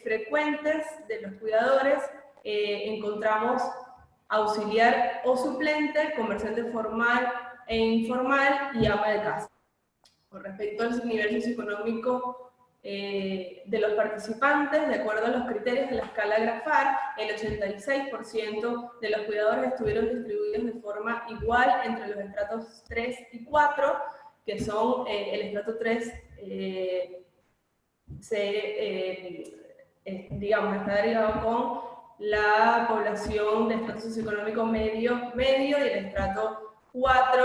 frecuentes de los cuidadores, encontramos auxiliar o suplente, comerciante formal e informal y ama de casa. Con respecto al nivel socioeconómico de los participantes, de acuerdo a los criterios de la escala Grafar, el 86% de los cuidadores estuvieron distribuidos de forma igual entre los estratos 3 y 4, que son el estrato 3 digamos, está derivado con la población de estrato socioeconómico medio y el estrato 4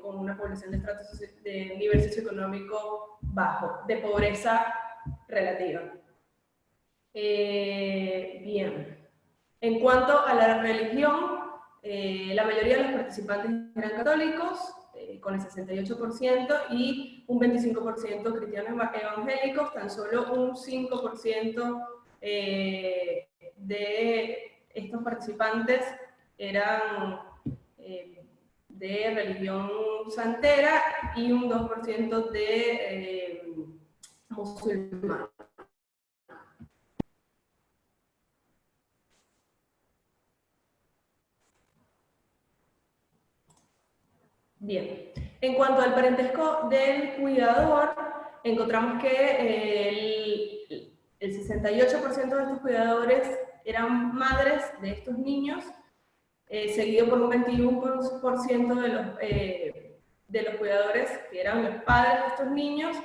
con una población de estrato de nivel socioeconómico bajo, de pobreza relativa. Bien. En cuanto a la religión, la mayoría de los participantes eran católicos, con el 68%, y un 25% cristianos evangélicos. Tan solo un 5% de estos participantes eran de religión santera y un 2% de musulmanes. Bien, en cuanto al parentesco del cuidador, encontramos que el 68% de estos cuidadores eran madres de estos niños, seguido por un 21% de los cuidadores que eran los padres de estos niños,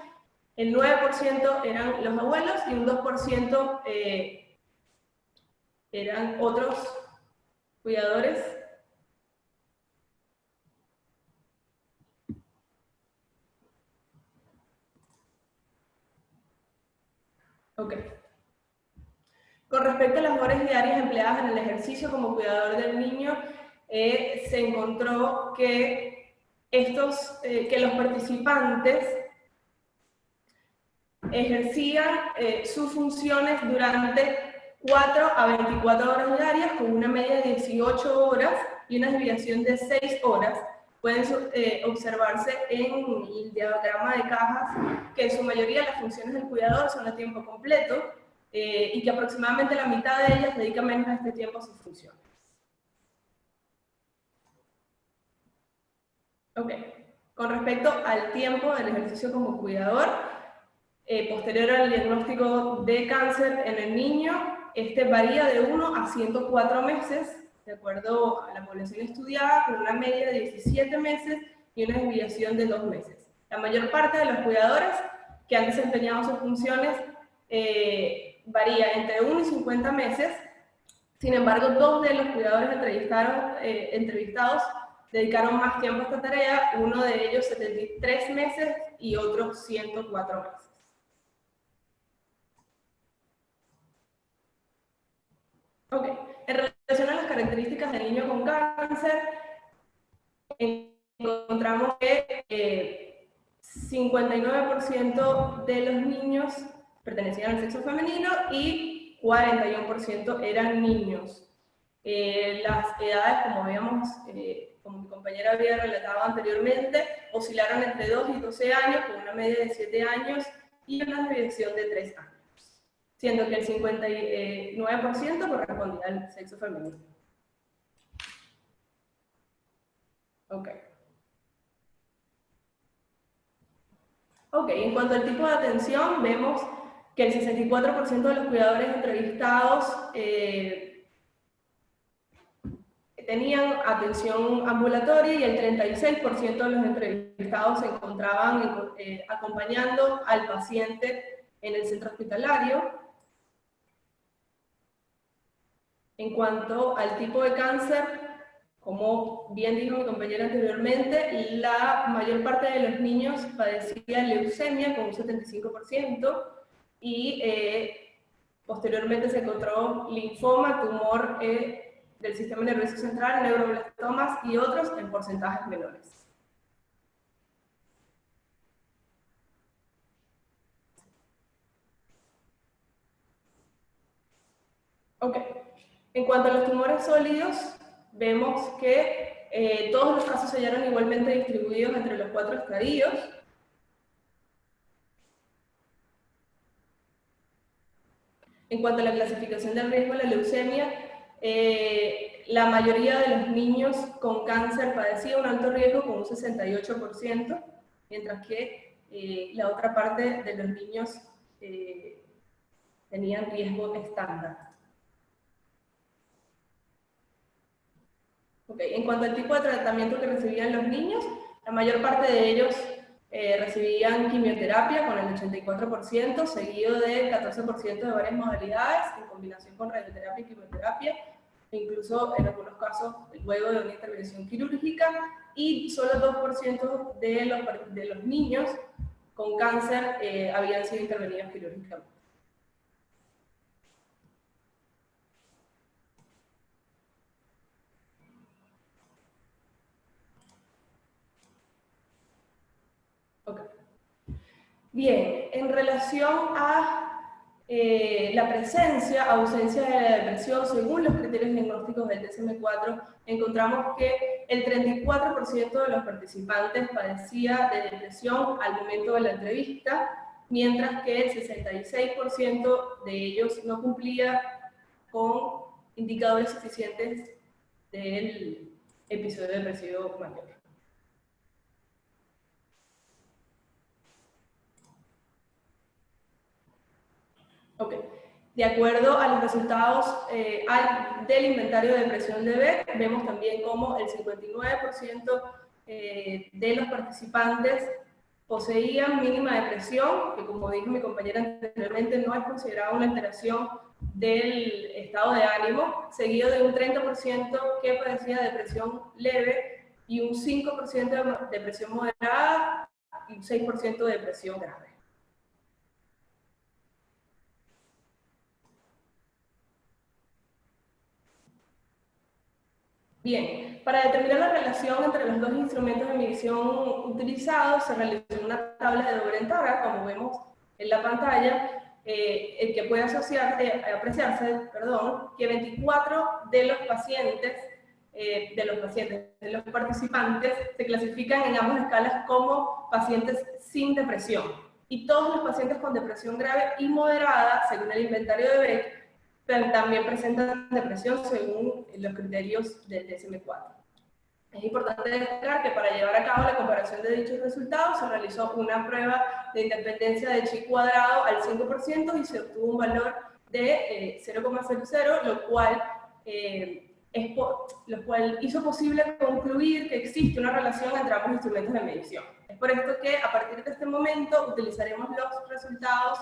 el 9% eran los abuelos y un 2% eran otros cuidadores. Ok. Con respecto a las horas diarias empleadas en el ejercicio como cuidador del niño, se encontró que, que los participantes ejercían sus funciones durante 4 a 24 horas diarias con una media de 18 horas y una desviación de 6 horas. Pueden observarse en el diagrama de cajas que en su mayoría las funciones del cuidador son a tiempo completo y que aproximadamente la mitad de ellas dedica menos a este tiempo a sus funciones. Ok. Con respecto al tiempo del ejercicio como cuidador, posterior al diagnóstico de cáncer en el niño, este varía de 1 a 104 meses, de acuerdo a la población estudiada, con una media de 17 meses y una desviación de 2 meses. La mayor parte de los cuidadores que han desempeñado sus funciones varía entre 1 y 50 meses. Sin embargo, 2 de los cuidadores entrevistados dedicaron más tiempo a esta tarea, uno de ellos 73 meses y otro 104 meses. Ok, en relación a las características del niño con cáncer, encontramos que 59% de los niños pertenecían al sexo femenino y 41% eran niños. Las edades, como mi compañera había relatado anteriormente, oscilaron entre 2 y 12 años, con una media de 7 años y una desviación de 3 años, siendo que el 59% correspondía al sexo femenino. Ok. Ok, en cuanto al tipo de atención, vemos que el 64% de los cuidadores entrevistados tenían atención ambulatoria y el 36% de los entrevistados se encontraban acompañando al paciente en el centro hospitalario. En cuanto al tipo de cáncer, como bien dijo mi compañera anteriormente, la mayor parte de los niños padecían leucemia con un 75% y posteriormente se encontró linfoma, tumor del sistema nervioso central, neuroblastomas y otros en porcentajes menores. Ok. En cuanto a los tumores sólidos, vemos que todos los casos se hallaron igualmente distribuidos entre los 4 estadios. En cuanto a la clasificación del riesgo de la leucemia, la mayoría de los niños con cáncer padecía un alto riesgo con un 68%, mientras que la otra parte de los niños tenían riesgo estándar. Okay. En cuanto al tipo de tratamiento que recibían los niños, la mayor parte de ellos recibían quimioterapia con el 84%, seguido del 14% de varias modalidades, en combinación con radioterapia y quimioterapia, e incluso en algunos casos luego de una intervención quirúrgica, y solo el 2% de los niños con cáncer habían sido intervenidos quirúrgicamente. Okay. Bien, en relación a la presencia, ausencia de la depresión, según los criterios diagnósticos del DSM-4, encontramos que el 34% de los participantes padecía de depresión al momento de la entrevista, mientras que el 66% de ellos no cumplía con indicadores suficientes del episodio depresivo mayor. Ok. De acuerdo a los resultados del inventario de depresión de Beck, vemos también como el 59% de los participantes poseían mínima depresión, que como dijo mi compañera anteriormente, no es considerada una alteración del estado de ánimo, seguido de un 30% que padecía depresión leve y un 5% de depresión moderada y un 6% de depresión grave. Bien, para determinar la relación entre los dos instrumentos de medición utilizados, se realizó una tabla de Dobre-Entara, como vemos en la pantalla, el que puede apreciarse, que 24 de los participantes se clasifican en ambas escalas como pacientes sin depresión. Y todos los pacientes con depresión grave y moderada, según el inventario de Beck, también presentan depresión según los criterios del DSM-4. Es importante destacar que para llevar a cabo la comparación de dichos resultados se realizó una prueba de independencia de chi cuadrado al 5% y se obtuvo un valor de 0,00, lo cual hizo posible concluir que existe una relación entre ambos instrumentos de medición. Es por esto que a partir de este momento utilizaremos los resultados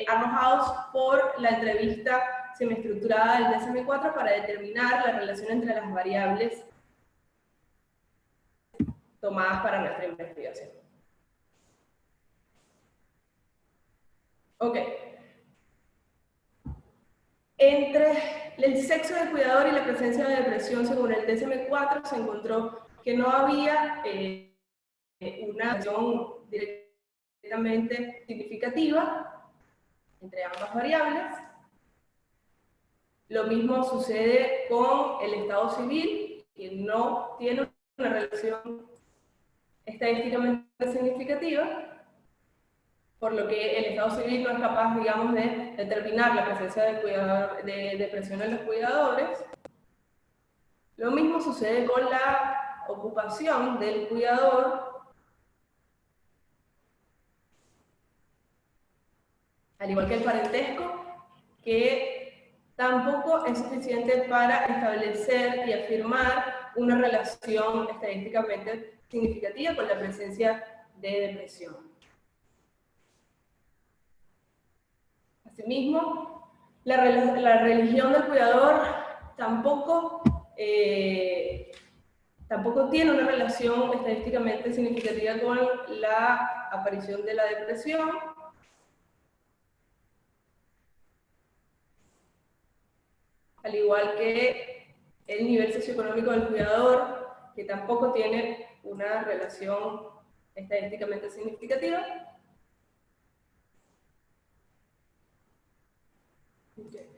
arrojados por la entrevista semiestructurada del DSM-4 para determinar la relación entre las variables tomadas para nuestra investigación. Ok. Entre el sexo del cuidador y la presencia de depresión, según el DSM-4, se encontró que no había una relación directamente significativa entre ambas variables. Lo mismo sucede con el estado civil, que no tiene una relación estadísticamente significativa, por lo que el estado civil no es capaz, digamos, de determinar la presencia de depresión en los cuidadores. Lo mismo sucede con la ocupación del cuidador, al igual que el parentesco, que tampoco es suficiente para establecer y afirmar una relación estadísticamente significativa con la presencia de depresión. Asimismo, la religión del cuidador tampoco tiene una relación estadísticamente significativa con la aparición de la depresión. Al igual que el nivel socioeconómico del cuidador, que tampoco tiene una relación estadísticamente significativa. Okay.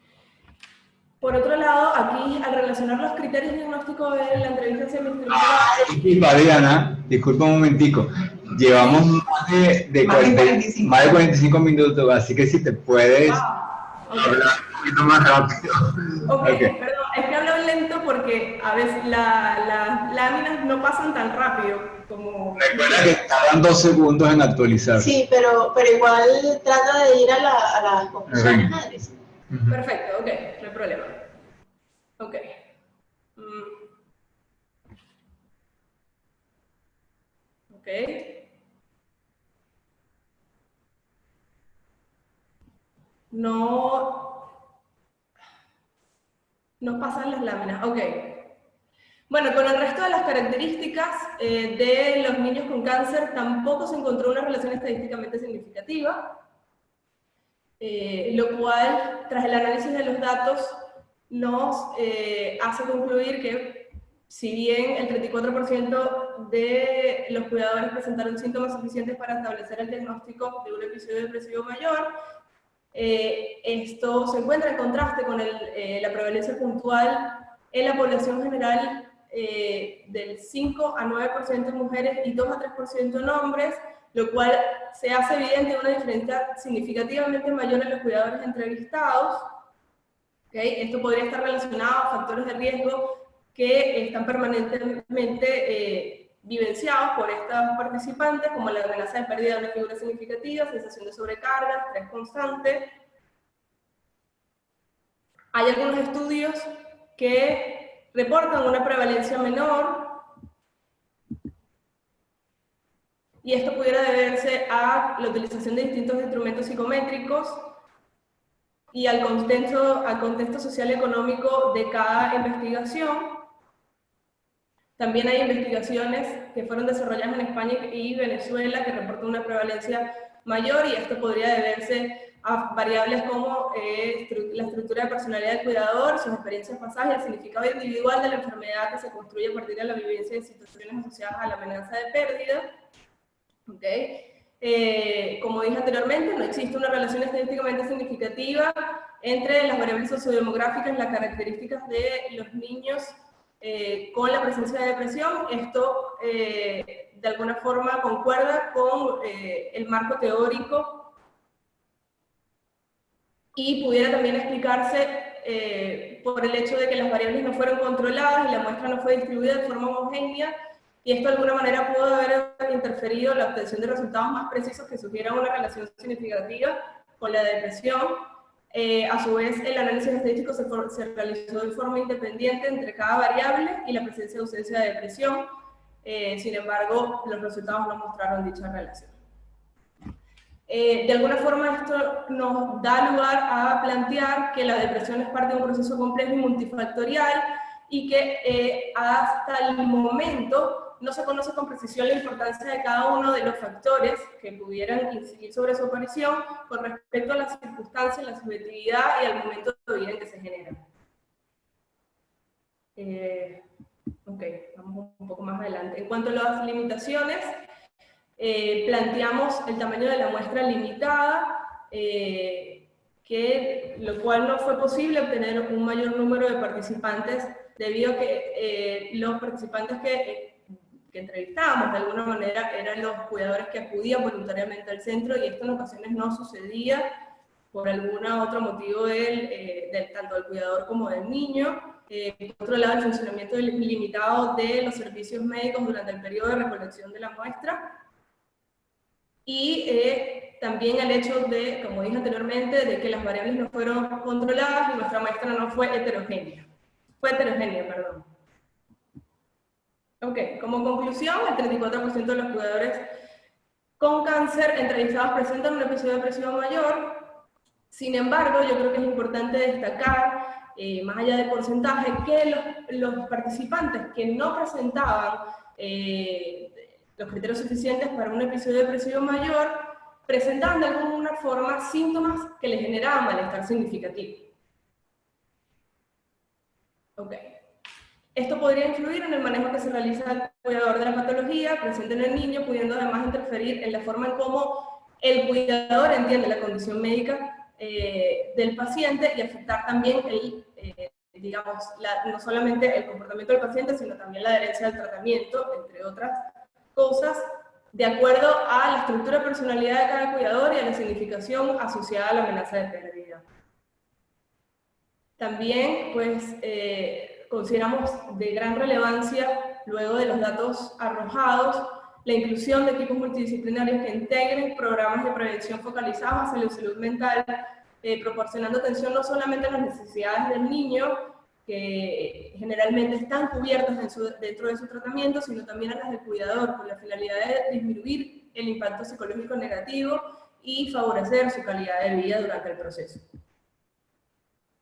Por otro lado, aquí, al relacionar los criterios diagnósticos de la entrevista semiestructurada... Disculpa, Diana, disculpa un momentico. Llevamos más de 45 minutos, así que si te puedes hablar un poquito más rápido. Okay. Perdón, es que hablo lento porque a veces las láminas no pasan tan rápido como... Recuerda que tardan 2 segundos en actualizar. Sí, pero igual trata de ir a las conclusiones, Adri. Perfecto, ok, no hay problema. Ok. Ok. No pasan las láminas, ok. Bueno, con el resto de las características de los niños con cáncer tampoco se encontró una relación estadísticamente significativa, lo cual, tras el análisis de los datos, nos hace concluir que, si bien el 34% de los cuidadores presentaron síntomas suficientes para establecer el diagnóstico de un episodio depresivo mayor, esto se encuentra en contraste con la prevalencia puntual en la población general del 5 a 9% mujeres y 2 a 3% en hombres, lo cual se hace evidente una diferencia significativamente mayor en los cuidadores entrevistados. ¿Okay? Esto podría estar relacionado a factores de riesgo que están permanentemente vivenciados por estos participantes, como la amenaza de pérdida de una figura significativa, sensación de sobrecarga, estrés constante. Hay algunos estudios que reportan una prevalencia menor, y esto pudiera deberse a la utilización de distintos instrumentos psicométricos y al contexto social y económico de cada investigación. También hay investigaciones que fueron desarrolladas en España y Venezuela que reportan una prevalencia mayor, y esto podría deberse a variables como la estructura de personalidad del cuidador, sus experiencias pasadas y el significado individual de la enfermedad que se construye a partir de la vivencia de situaciones asociadas a la amenaza de pérdida. ¿Okay? Como dije anteriormente, no existe una relación estadísticamente significativa entre las variables sociodemográficas, las características de los niños con la presencia de depresión. Esto de alguna forma concuerda con el marco teórico y pudiera también explicarse por el hecho de que las variables no fueron controladas y la muestra no fue distribuida de forma homogénea, y esto de alguna manera pudo haber interferido en la obtención de resultados más precisos que sugieran una relación significativa con la depresión. A su vez, el análisis estadístico se realizó de forma independiente entre cada variable y la presencia o ausencia de depresión. Sin embargo, los resultados no mostraron dicha relación. De alguna forma, esto nos da lugar a plantear que la depresión es parte de un proceso complejo y multifactorial, y que hasta el momento no se conoce con precisión la importancia de cada uno de los factores que pudieran incidir sobre su aparición con respecto a las circunstancias, la subjetividad y al momento de vida en que se generan. Ok, vamos un poco más adelante. En cuanto a las limitaciones, planteamos el tamaño de la muestra limitada, lo cual no fue posible obtener un mayor número de participantes debido a que los participantes que entrevistábamos de alguna manera eran los cuidadores que acudían voluntariamente al centro, y esto en ocasiones no sucedía por algún otro motivo tanto del cuidador como del niño. Por otro lado, el funcionamiento limitado de los servicios médicos durante el periodo de recolección de la muestra, y también el hecho de, como dije anteriormente, de que las variables no fueron controladas y nuestra muestra no fue heterogénea. Perdón. Ok, como conclusión, el 34% de los cuidadores con cáncer entrevistados presentan un episodio de depresión mayor. Sin embargo, yo creo que es importante destacar, más allá del porcentaje, que los participantes que no presentaban los criterios suficientes para un episodio de depresión mayor presentaban de alguna forma síntomas que les generaban malestar significativo. Ok. Esto podría influir en el manejo que se realiza al cuidador de la patología presente en el niño, pudiendo además interferir en la forma en cómo el cuidador entiende la condición médica del paciente, y afectar también no solamente el comportamiento del paciente, sino también la adherencia al tratamiento, entre otras cosas, de acuerdo a la estructura de personalidad de cada cuidador y a la significación asociada a la amenaza de pérdida. También, pues, consideramos de gran relevancia, luego de los datos arrojados, la inclusión de equipos multidisciplinarios que integren programas de prevención focalizados hacia la salud mental, proporcionando atención no solamente a las necesidades del niño, que generalmente están cubiertas dentro de su tratamiento, sino también a las del cuidador, con la finalidad de disminuir el impacto psicológico negativo y favorecer su calidad de vida durante el proceso.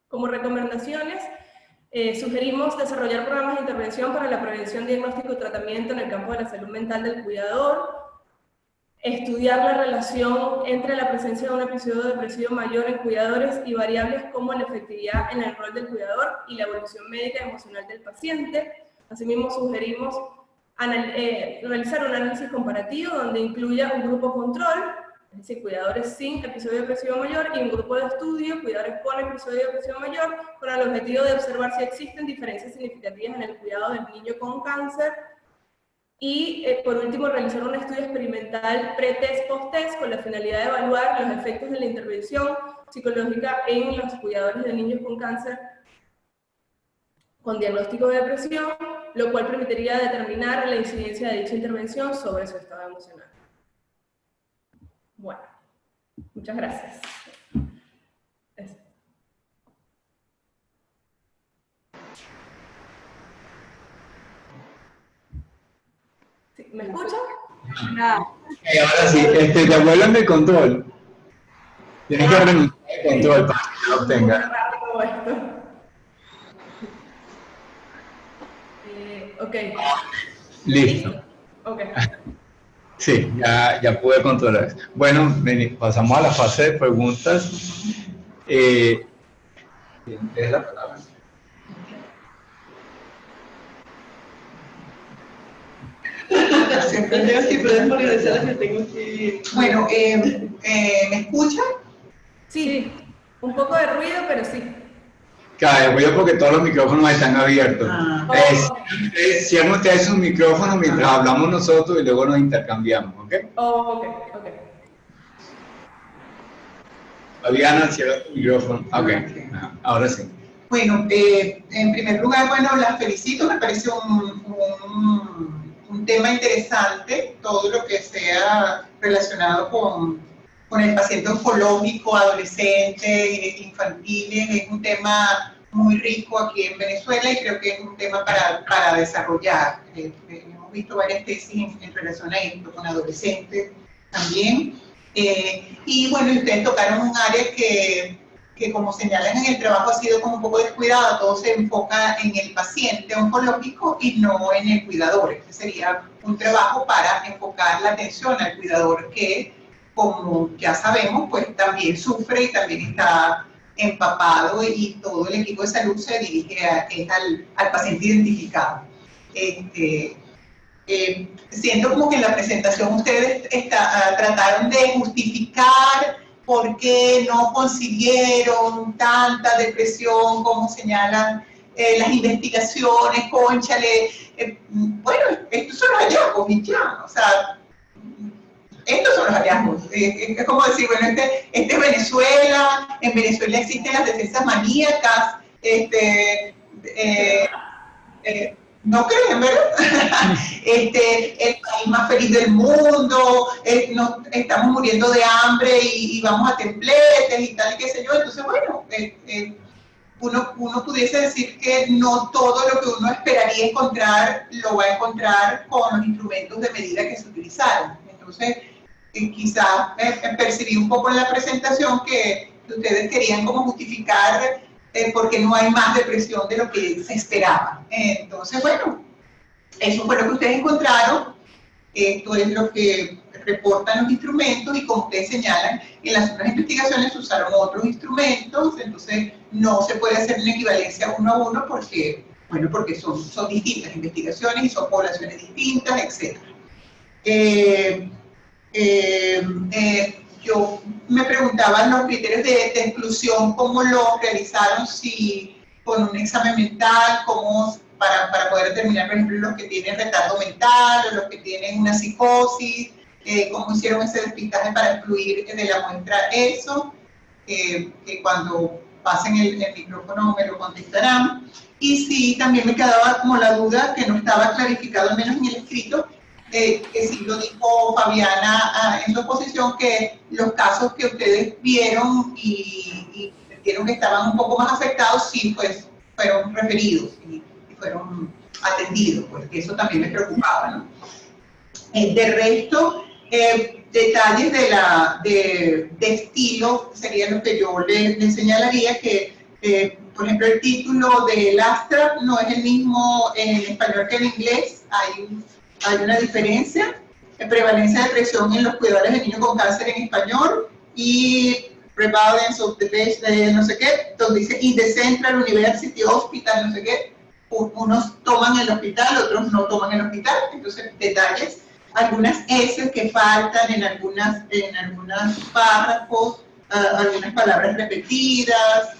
Como recomendaciones, sugerimos desarrollar programas de intervención para la prevención, diagnóstico y tratamiento en el campo de la salud mental del cuidador, estudiar la relación entre la presencia de un episodio depresivo mayor en cuidadores y variables como la efectividad en el rol del cuidador y la evolución médica y emocional del paciente. Asimismo, sugerimos realizar un análisis comparativo donde incluya un grupo control, es decir, cuidadores sin episodio depresivo mayor, y un grupo de estudio, cuidadores con episodio depresivo mayor, con el objetivo de observar si existen diferencias significativas en el cuidado del niño con cáncer. Y por último, realizar un estudio experimental pre-test, post-test, con la finalidad de evaluar los efectos de la intervención psicológica en los cuidadores de niños con cáncer con diagnóstico de depresión, lo cual permitiría determinar la incidencia de dicha intervención sobre su estado emocional. Bueno, muchas gracias. ¿Me escuchan? Nada. Y ahora sí, te vuelven de control. Tienes que renunciar al control para que lo Un poco obtengas. rápido esto. Ok. Listo. Ok. Sí, ya pude controlar eso. Bueno, pasamos a la fase de preguntas. ¿Es la palabra? Siempre leo así, pero es porque de que tengo que... Bueno, ¿me escuchan? Sí, un poco de ruido, pero sí. Claro, voy a porque todos los micrófonos están abiertos. Ah. Cierren ustedes sus micrófonos mientras hablamos nosotros y luego nos intercambiamos, ¿ok? Ok, ok. Fabiana, cierra tu micrófono. Ok, ahora sí. Bueno, en primer lugar, bueno, las felicito, me parece un tema interesante, todo lo que sea relacionado con el paciente oncológico, adolescente, infantiles, es un tema muy rico aquí en Venezuela y creo que es un tema para desarrollar. Hemos visto varias tesis en relación a esto, con adolescentes también. Y bueno, ustedes tocaron un área que como señalan en el trabajo ha sido como un poco descuidado, todo se enfoca en el paciente oncológico y no en el cuidador. Este sería un trabajo para enfocar la atención al cuidador que, como ya sabemos, pues también sufre y también está empapado y todo el equipo de salud se dirige al paciente identificado. Siento como que en la presentación ustedes trataron de justificar por qué no consiguieron tanta depresión como señalan las investigaciones, cónchale. Bueno, estos son los hallazgos, y ya, o sea, estos son los hallazgos. Es como decir, bueno, este es Venezuela, en Venezuela existen las defensas maníacas, no creen, ¿verdad? El país más feliz del mundo, estamos muriendo de hambre y vamos a templetes y tal y qué sé yo. Entonces, bueno, uno pudiese decir que no todo lo que uno esperaría encontrar lo va a encontrar con los instrumentos de medida que se utilizaron. Entonces, quizás percibí un poco en la presentación que ustedes querían como justificar porque no hay más depresión de lo que se esperaba. Entonces, bueno, eso fue lo que ustedes encontraron, esto es lo que reportan los instrumentos y como ustedes señalan, en las otras investigaciones se usaron otros instrumentos, entonces no se puede hacer una equivalencia uno a uno porque, bueno, porque son distintas investigaciones y son poblaciones distintas, etc. Yo me preguntaba los criterios de exclusión, cómo lo realizaron, si con un examen mental, cómo para poder determinar, por ejemplo, los que tienen retardo mental o los que tienen una psicosis, cómo hicieron ese despistaje para excluir de la muestra eso, que cuando pasen el micrófono me lo contestarán. Y sí, también me quedaba como la duda que no estaba clarificado, al menos en el escrito, que sí lo dijo Fabiana en su exposición, que los casos que ustedes vieron y vieron que estaban un poco más afectados, sí, pues fueron referidos y fueron atendidos, porque eso también me preocupaba, ¿no? De resto, detalles de estilo serían lo que yo le señalaría, que por ejemplo el título del abstract no es el mismo en español que en inglés, hay una diferencia. Prevalencia de depresión en los cuidadores de niños con cáncer en español y prevalence of the no sé qué, donde dice in the Central University Hospital, no sé qué, unos toman el hospital, otros no toman el hospital, entonces detalles, algunas S que faltan en algunas párrafos, algunas palabras repetidas,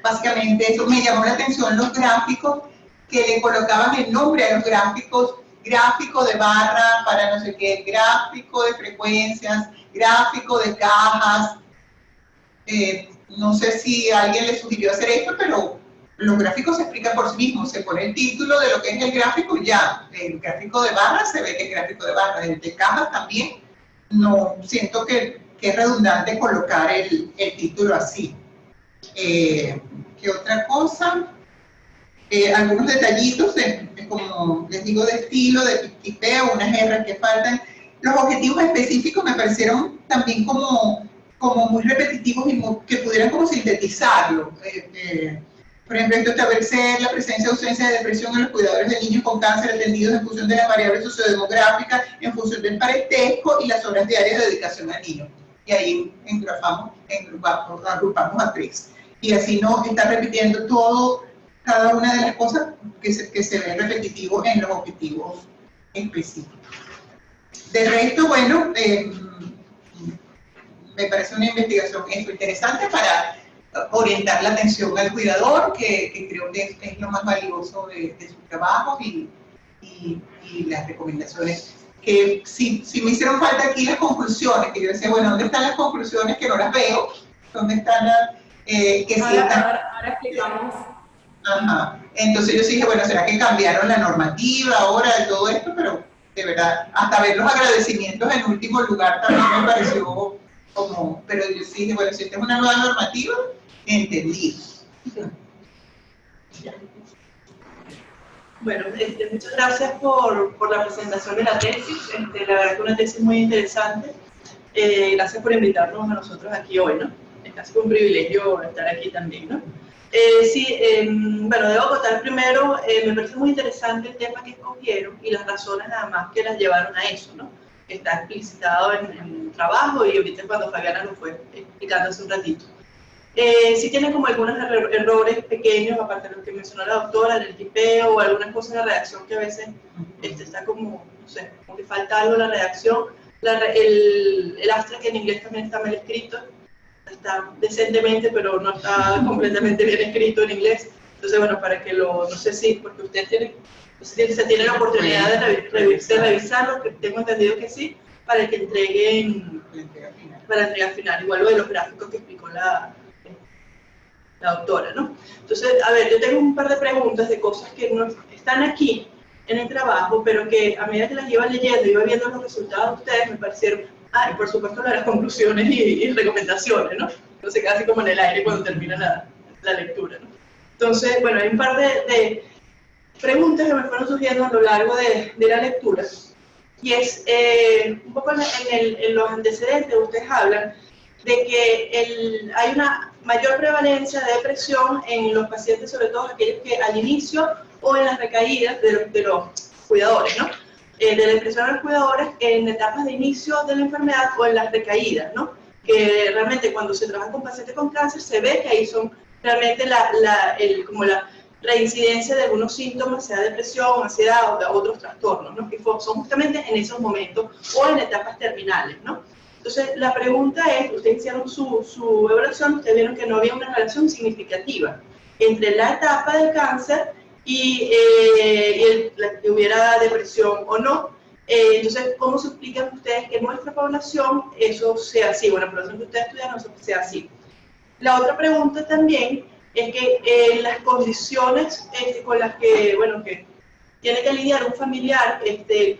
básicamente eso me llamó la atención los gráficos que le colocaban el nombre a los gráficos, gráfico de barra para no sé qué, gráfico de frecuencias, gráfico de cajas. No sé si alguien le sugirió hacer esto, pero los gráficos se explican por sí mismos. Se pone el título de lo que es el gráfico y ya. El gráfico de barras se ve que es gráfico de barras. El de cajas también. No siento que es redundante colocar el título así. ¿Qué otra cosa? algunos detallitos, como les digo, de estilo, de tipeo, unas R que faltan. Los objetivos específicos me parecieron también como muy repetitivos y que pudieran como sintetizarlo. Por ejemplo, esto establecer la presencia o ausencia de depresión en los cuidadores de niños con cáncer atendidos en función de las variables sociodemográficas, en función del parentesco y las horas diarias de dedicación al niño. Y ahí agrupamos a 3. Y así no está repitiendo cada una de las cosas que se ven repetitivos en los objetivos específicos. De resto, bueno, me parece una investigación interesante para orientar la atención al cuidador, que creo que es lo más valioso de su trabajo, y las recomendaciones. Que sí me hicieron falta aquí las conclusiones, que yo decía, bueno, ¿dónde están las conclusiones que no las veo? ¿Dónde están las ahora explicamos. Ajá. Entonces yo sí dije, bueno, ¿será que cambiaron la normativa ahora de todo esto? Pero de verdad, hasta ver los agradecimientos en último lugar también me pareció como, pero yo sí dije, bueno, si esta es una nueva normativa, entendí. Bueno, muchas gracias por la presentación de la tesis. La verdad que una tesis muy interesante. Gracias por invitarnos a nosotros aquí hoy, ¿no? Es casi un privilegio estar aquí también, ¿no? Bueno, debo contar primero, me parece muy interesante el tema que escogieron y las razones nada más que las llevaron a eso, ¿no? Está explicitado en el trabajo y ahorita cuando Fabiana lo fue explicando hace un ratito. Sí tienen como algunos errores pequeños, aparte de lo que mencionó la doctora, en el tipeo o algunas cosas de la redacción que a veces está como, no sé, como que falta algo en la redacción. El abstract en inglés también está mal escrito, está decentemente, pero no está completamente bien escrito en inglés. Entonces, bueno, para que no sé si, porque ustedes tienen la oportunidad de revisarlo, que tengo entendido que sí, para que entreguen para la entrega final, igual lo de los gráficos que explicó la doctora, ¿no? Entonces, a ver, yo tengo un par de preguntas de cosas que no están aquí en el trabajo, pero que a medida que las iba leyendo, iba viendo los resultados de ustedes, me parecieron, y por supuesto las conclusiones y recomendaciones, ¿no? Entonces, casi como en el aire cuando termina la lectura, ¿no? Entonces, bueno, hay un par de preguntas que me fueron surgiendo a lo largo de la lectura, y es, un poco en los antecedentes, ustedes hablan de que hay una mayor prevalencia de depresión en los pacientes, sobre todo aquellos que al inicio o en las recaídas de los cuidadores, ¿no? De depresión a los cuidadores en etapas de inicio de la enfermedad o en las recaídas, ¿no? Que realmente cuando se trabaja con pacientes con cáncer se ve que ahí son realmente como la reincidencia de algunos síntomas, sea depresión, ansiedad o de otros trastornos, ¿no? Que son justamente en esos momentos o en etapas terminales, ¿no? Entonces, la pregunta es, ustedes hicieron su evaluación, ustedes vieron que no había una relación significativa entre la etapa del cáncer y la que hubiera depresión o no. Entonces, ¿cómo se explican ustedes que en nuestra población eso sea así? Bueno, por eso que ustedes estudian, eso sea así. La otra pregunta también es que las condiciones con las que, bueno, que tiene que lidiar un familiar que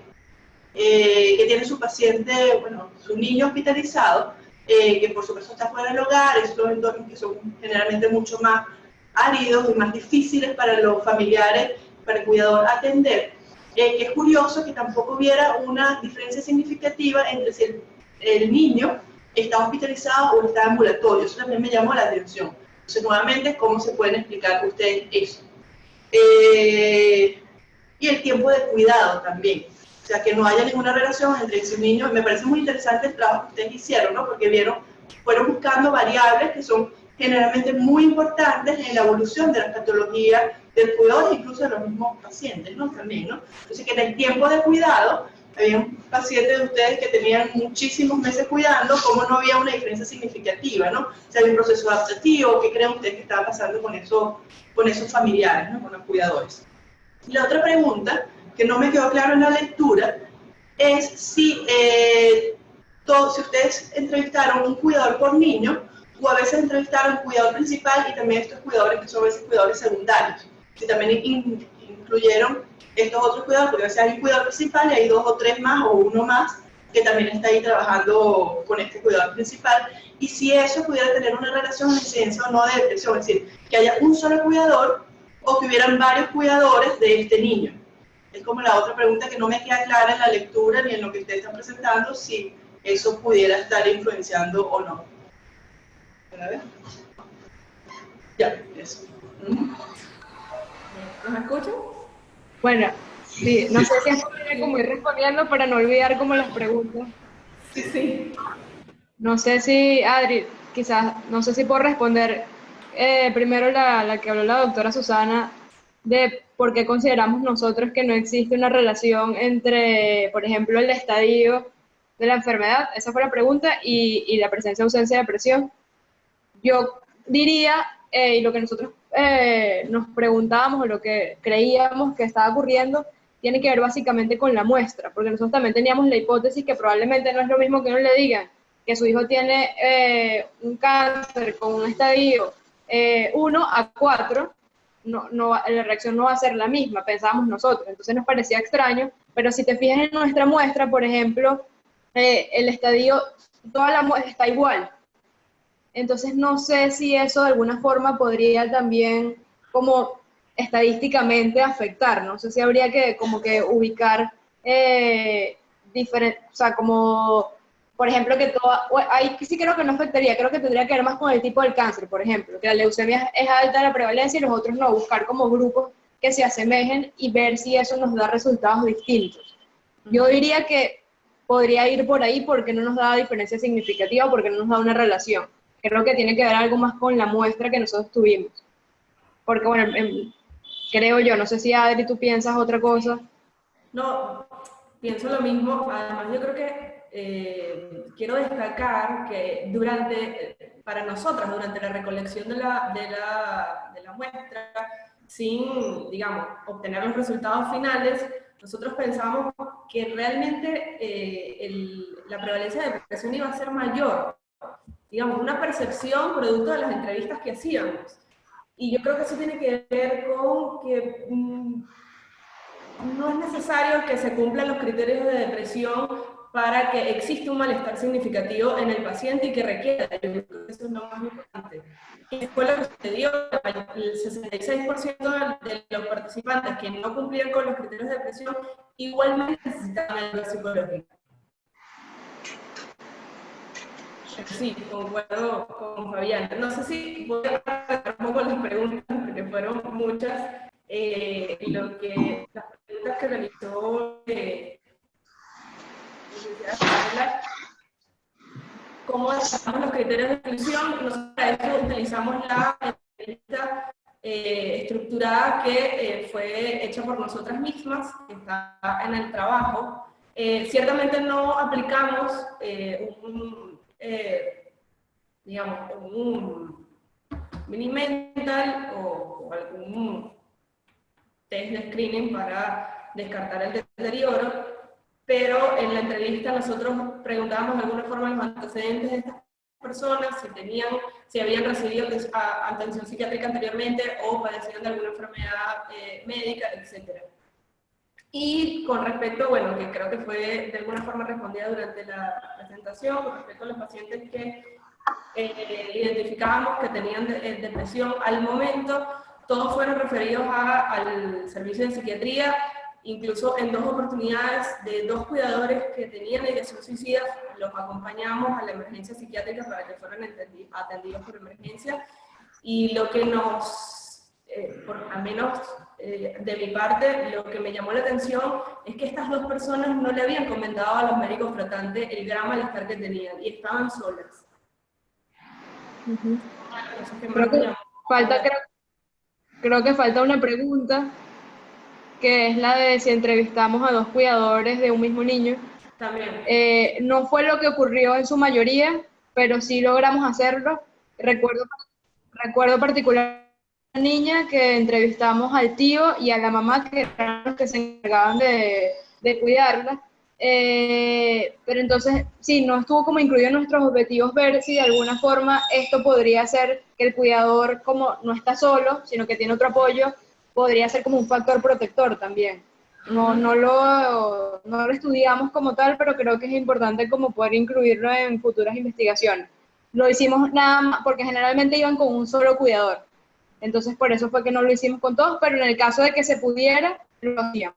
tiene su paciente, bueno, su niño hospitalizado, que por supuesto está fuera del hogar, esos entornos que son generalmente mucho más áridos y más difíciles para los familiares, para el cuidador atender, que es curioso que tampoco hubiera una diferencia significativa entre si el niño está hospitalizado o está ambulatorio. Eso también me llamó la atención. Entonces, nuevamente, ¿cómo se pueden explicar ustedes eso? Y el tiempo de cuidado también. O sea, que no haya ninguna relación entre ese niño. Me parece muy interesante el trabajo que ustedes hicieron, ¿no? Porque fueron buscando variables que son generalmente muy importantes en la evolución de las patologías del cuidador e incluso de los mismos pacientes, ¿no? También, ¿no? Entonces, que en el tiempo de cuidado, había pacientes de ustedes que tenían muchísimos meses cuidando, ¿cómo no había una diferencia significativa, ¿no? O sea, había un proceso adaptativo, ¿qué creen ustedes que estaba pasando con esos familiares, ¿no? Con los cuidadores? Y la otra pregunta, que no me quedó claro en la lectura, es si ustedes entrevistaron un cuidador por niño, o a veces entrevistaron un cuidador principal y también estos cuidadores que son a veces cuidadores secundarios. Si también incluyeron estos otros cuidadores, porque a veces hay un cuidador principal y hay 2 o 3 más o 1 más que también está ahí trabajando con este cuidador principal, y si eso pudiera tener una relación de incidencia o no de depresión, es decir, que haya un solo cuidador o que hubieran varios cuidadores de este niño. Es como la otra pregunta que no me queda clara en la lectura ni en lo que ustedes están presentando, si eso pudiera estar influenciando o no. ¿A ver? Ya, eso. ¿Nos escuchan? Bueno, sí, no sé si es posible como ir respondiendo para no olvidar como las preguntas. Sí, sí. No sé si, Adri, quizás, no sé si puedo responder primero la que habló la doctora Susana, de por qué consideramos nosotros que no existe una relación entre, por ejemplo, el estadio de la enfermedad, esa fue la pregunta, y la presencia o ausencia de depresión. Yo diría, y lo que nosotros nos preguntábamos o lo que creíamos que estaba ocurriendo, tiene que ver básicamente con la muestra, porque nosotros también teníamos la hipótesis que probablemente no es lo mismo que uno le digan que su hijo tiene un cáncer con un estadio 1 a 4, la reacción no va a ser la misma, pensábamos nosotros, entonces nos parecía extraño, pero si te fijas en nuestra muestra, por ejemplo, el estadio, toda la muestra está igual. Entonces no sé si eso de alguna forma podría también como estadísticamente afectar, no sé si habría que como que ubicar diferentes, o sea, como por ejemplo que ahí sí creo que no afectaría, creo que tendría que ver más con el tipo del cáncer, por ejemplo, que la leucemia es alta la prevalencia y los otros no, buscar como grupos que se asemejen y ver si eso nos da resultados distintos. Yo diría que podría ir por ahí porque no nos da diferencia significativa, porque no nos da una relación. Creo que tiene que ver algo más con la muestra que nosotros tuvimos. Porque, bueno, creo yo, no sé si Adri, tú piensas otra cosa. No, pienso lo mismo. Además, yo creo que quiero destacar que para nosotras, durante la recolección de la muestra, sin, digamos, obtener los resultados finales, nosotros pensamos que realmente la prevalencia de depresión iba a ser mayor. Digamos, una percepción producto de las entrevistas que hacíamos. Y yo creo que eso tiene que ver con que no es necesario que se cumplan los criterios de depresión para que exista un malestar significativo en el paciente y que requiera. Yo creo que eso es lo más importante. Y fue lo que sucedió, el 66% de los participantes que no cumplían con los criterios de depresión igualmente necesitaban ayuda psicológica. Sí, concuerdo con Fabián. No sé si voy a hacer un poco las preguntas, porque fueron muchas. Las preguntas que realizó ¿cómo desarrollamos los criterios de exclusión? Nosotros para eso utilizamos la entrevista estructurada que fue hecha por nosotras mismas, que está en el trabajo. Ciertamente no aplicamos digamos, un mini mental o algún test de screening para descartar el deterioro, pero en la entrevista nosotros preguntábamos de alguna forma los antecedentes de estas personas, si habían recibido atención psiquiátrica anteriormente o padecían de alguna enfermedad médica, etc. Y con respecto, bueno, que creo que fue de alguna forma respondida durante la presentación, con respecto a los pacientes que identificábamos que tenían depresión al momento, todos fueron referidos al servicio de psiquiatría, incluso en 2 oportunidades de 2 cuidadores que tenían ideación suicida, los acompañamos a la emergencia psiquiátrica para que fueran atendidos por emergencia, y lo que al menos de mi parte, lo que me llamó la atención es que estas 2 personas no le habían comentado a los médicos tratantes el gran malestar que tenían, y estaban solas. Creo que falta una pregunta, que es la de si entrevistamos a 2 cuidadores de un mismo niño. También. No fue lo que ocurrió en su mayoría, pero sí logramos hacerlo. Recuerdo particular una niña que entrevistamos al tío y a la mamá, que eran los que se encargaban de cuidarla. Pero entonces, sí, no estuvo como incluido en nuestros objetivos ver si de alguna forma esto podría ser que el cuidador, como no está solo, sino que tiene otro apoyo, podría ser como un factor protector también. No lo estudiamos como tal, pero creo que es importante como poder incluirlo en futuras investigaciones. Lo hicimos nada más, porque generalmente iban con un solo cuidador. Entonces por eso fue que no lo hicimos con todos, pero en el caso de que se pudiera, lo hacíamos.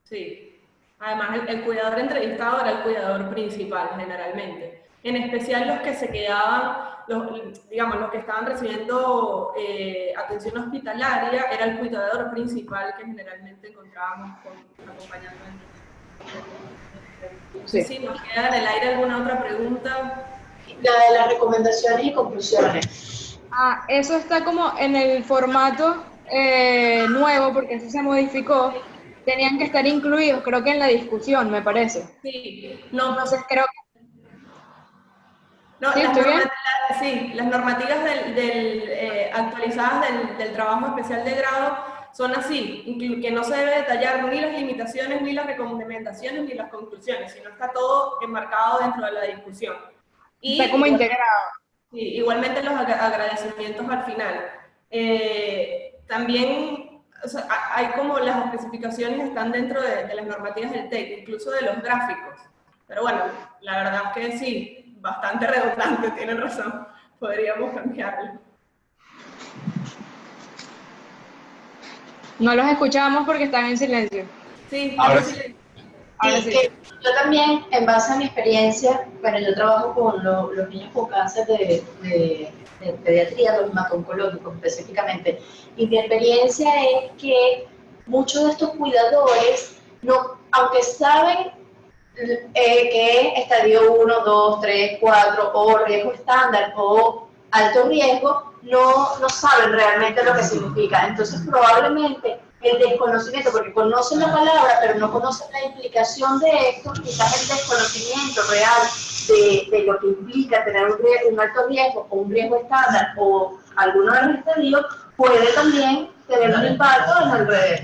Sí. Además, el cuidador entrevistado era el cuidador principal, generalmente. En especial los que se quedaban, digamos, los que estaban recibiendo atención hospitalaria, era el cuidador principal que generalmente encontrábamos acompañando. Sí. Sí, nos queda en el aire alguna otra pregunta. La de las recomendaciones y conclusiones. Eso está como en el formato nuevo, porque eso se modificó. Tenían que estar incluidos, creo que en la discusión, me parece. Sí, no, Entonces creo que... no, ¿Sí, estoy bien? sí, las normativas actualizadas del trabajo especial de grado son así, que no se debe detallar ni las limitaciones, ni las recomendaciones, ni las conclusiones, sino está todo enmarcado dentro de la discusión. Y Está como integrado. Sí, igualmente los agradecimientos al final. También, o sea, hay como las especificaciones están dentro de las normativas del TEC, incluso de los gráficos. Pero bueno, la verdad es que sí, bastante redundante, tienen razón, podríamos cambiarlo. No los escuchamos porque están en silencio. Sí, Ahora sí. sí. Ahora Y sí. que yo también, en base a mi experiencia, bueno, yo trabajo con los niños con cáncer de pediatría, los hemato-oncológicos específicamente, y mi experiencia es que muchos de estos cuidadores, no, aunque saben que es estadio 1, 2, 3, 4, o riesgo estándar, o alto riesgo, no saben realmente lo que significa. Entonces, probablemente el desconocimiento, porque conocen la palabra, pero no conocen la implicación de esto, quizás el desconocimiento real de lo que implica tener un alto riesgo, o un riesgo estándar, o alguno de los estadios, puede también tener un impacto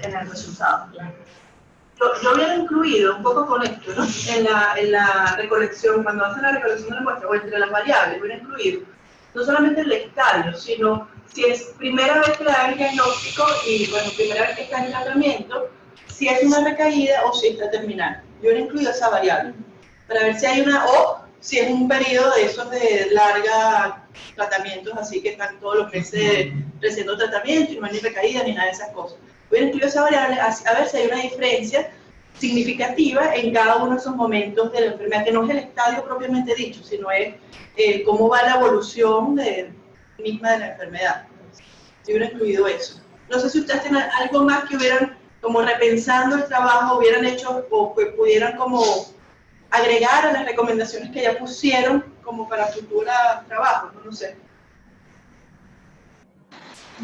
en el resultado. Yo hubiera incluido un poco con esto, ¿no? En la recolección, cuando hacen la recolección de la muestra, o entre las variables, hubiera incluido no solamente el estadio, sino si es primera vez que le dan el diagnóstico y, bueno, primera vez que está en tratamiento, si es una recaída o si está terminal. Yo hubiera incluido esa variable, para ver si hay o si es un periodo de esos de larga tratamientos, así que están todos los meses recibiendo tratamiento y no hay ni recaída ni nada de esas cosas. Voy a incluir esa variable a ver si hay una diferencia significativa en cada uno de esos momentos de la enfermedad, que no es el estadio propiamente dicho, sino es cómo va la evolución misma de la enfermedad. Yo hubiera incluido eso. No sé si ustedes tienen algo más que hubieran, como repensando el trabajo, hubieran hecho o que pudieran como agregar a las recomendaciones que ya pusieron como para futuros trabajos, no sé.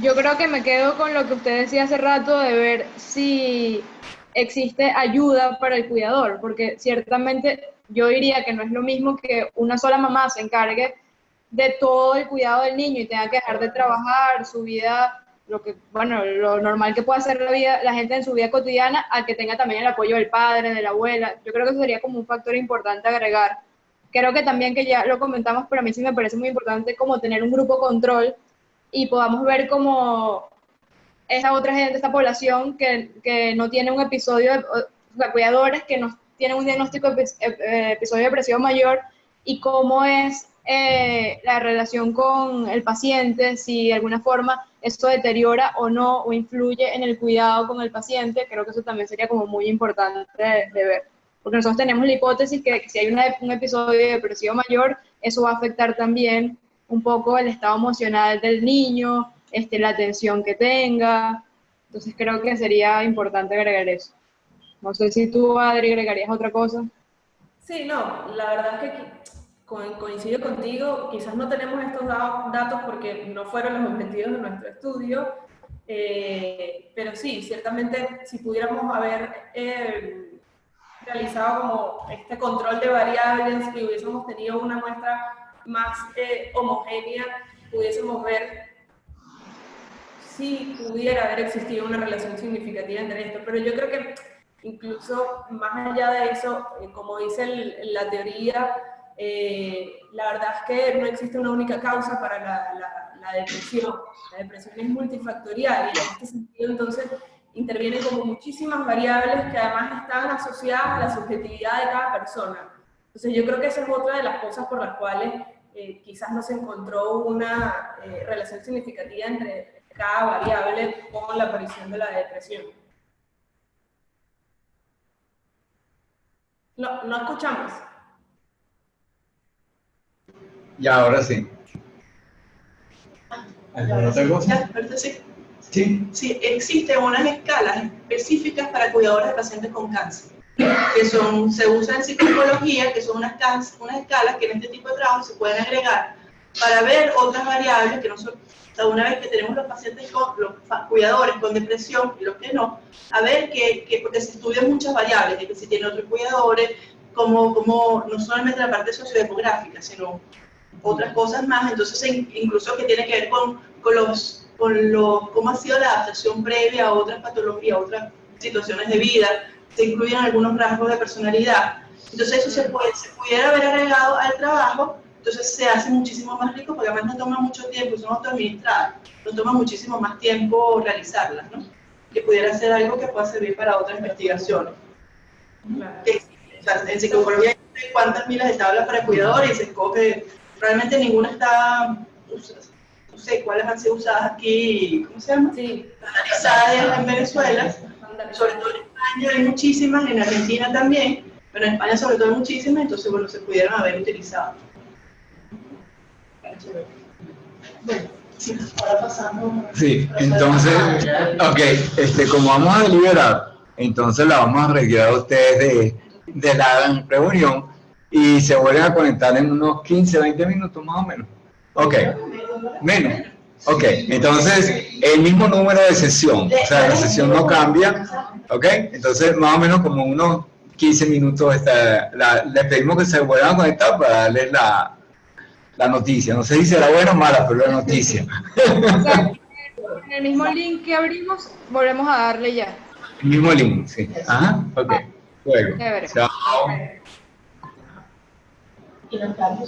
Yo creo que me quedo con lo que usted decía hace rato de ver si existe ayuda para el cuidador, porque ciertamente yo diría que no es lo mismo que una sola mamá se encargue de todo el cuidado del niño y tenga que dejar de trabajar, su vida, lo normal que puede hacer la gente en su vida cotidiana, a que tenga también el apoyo del padre, de la abuela. Yo creo que eso sería como un factor importante agregar. Creo que también, que ya lo comentamos, pero a mí sí me parece muy importante como tener un grupo control y podamos ver como esa otra gente, esta población que no tiene un episodio, o sea, cuidadores que no tienen un diagnóstico de episodio de depresión mayor, y cómo es la relación con el paciente, si de alguna forma esto deteriora o no, o influye en el cuidado con el paciente. Creo que eso también sería como muy importante de ver, porque nosotros tenemos la hipótesis que si hay un episodio de depresión mayor, eso va a afectar también un poco el estado emocional del niño, la atención que tenga. Entonces creo que sería importante agregar eso. No sé si tú, Adri, agregarías otra cosa. Sí, no, la verdad es que coincido contigo, quizás no tenemos estos datos porque no fueron los objetivos de nuestro estudio, pero sí, ciertamente si pudiéramos haber realizado como este control de variables y hubiésemos tenido una muestra más homogénea, pudiésemos ver si pudiera haber existido una relación significativa entre esto. Pero yo creo que incluso más allá de eso, como dice la teoría, la verdad es que no existe una única causa para la depresión. La depresión es multifactorial y en este sentido entonces intervienen como muchísimas variables que además están asociadas a la subjetividad de cada persona. Entonces yo creo que esa es otra de las cosas por las cuales quizás no se encontró una relación significativa entre cada variable con la aparición de la depresión. No escuchamos. Y ahora sí. ¿Alguna otra cosa? Ya, ahorita sí. Sí. Sí, existen unas escalas específicas para cuidadores de pacientes con cáncer, que se usan en psicología, que son unas escalas que en este tipo de trabajo se pueden agregar para ver otras variables que no son, o sea, una vez que tenemos los pacientes los cuidadores con depresión y los que no, a ver porque se estudian muchas variables, de que si tienen otros cuidadores, como no solamente la parte sociodemográfica, sino otras cosas más, entonces incluso que tiene que ver con cómo ha sido la adaptación previa a otras patologías, a otras situaciones de vida, se incluyen algunos rasgos de personalidad. Entonces eso se pudiera haber agregado al trabajo, entonces se hace muchísimo más rico porque además no toma mucho tiempo, son autoadministradas, no toma muchísimo más tiempo realizarlas, ¿no? Que pudiera ser algo que pueda servir para otras investigaciones. Claro. O sea, en psicología hay cuántas miles de tablas para cuidadores y se escoge, realmente ninguna está, no sé cuáles han sido usadas aquí, ¿cómo se llama? Sí. Analizadas en Venezuela, sobre todo en España hay muchísimas, en Argentina también, pero en España sobre todo hay muchísimas, entonces bueno, se pudieron haber utilizado. Bueno, sí, ahora pasamos. Sí, entonces, ok, como vamos a deliberar, entonces la vamos a retirar a ustedes de la reunión y se vuelven a conectar en unos 15, 20 minutos más o menos. Ok, menos. Ok, entonces el mismo número de sesión, o sea, la sesión no cambia, ok, entonces más o menos como unos 15 minutos les pedimos que se vuelvan a conectar para darles la noticia. No sé si será buena o mala, pero la noticia. O sea, en el mismo link que abrimos, volvemos a darle ya. El mismo link, sí. Ajá, ok. Luego. Chévere. Chao. Y los cambios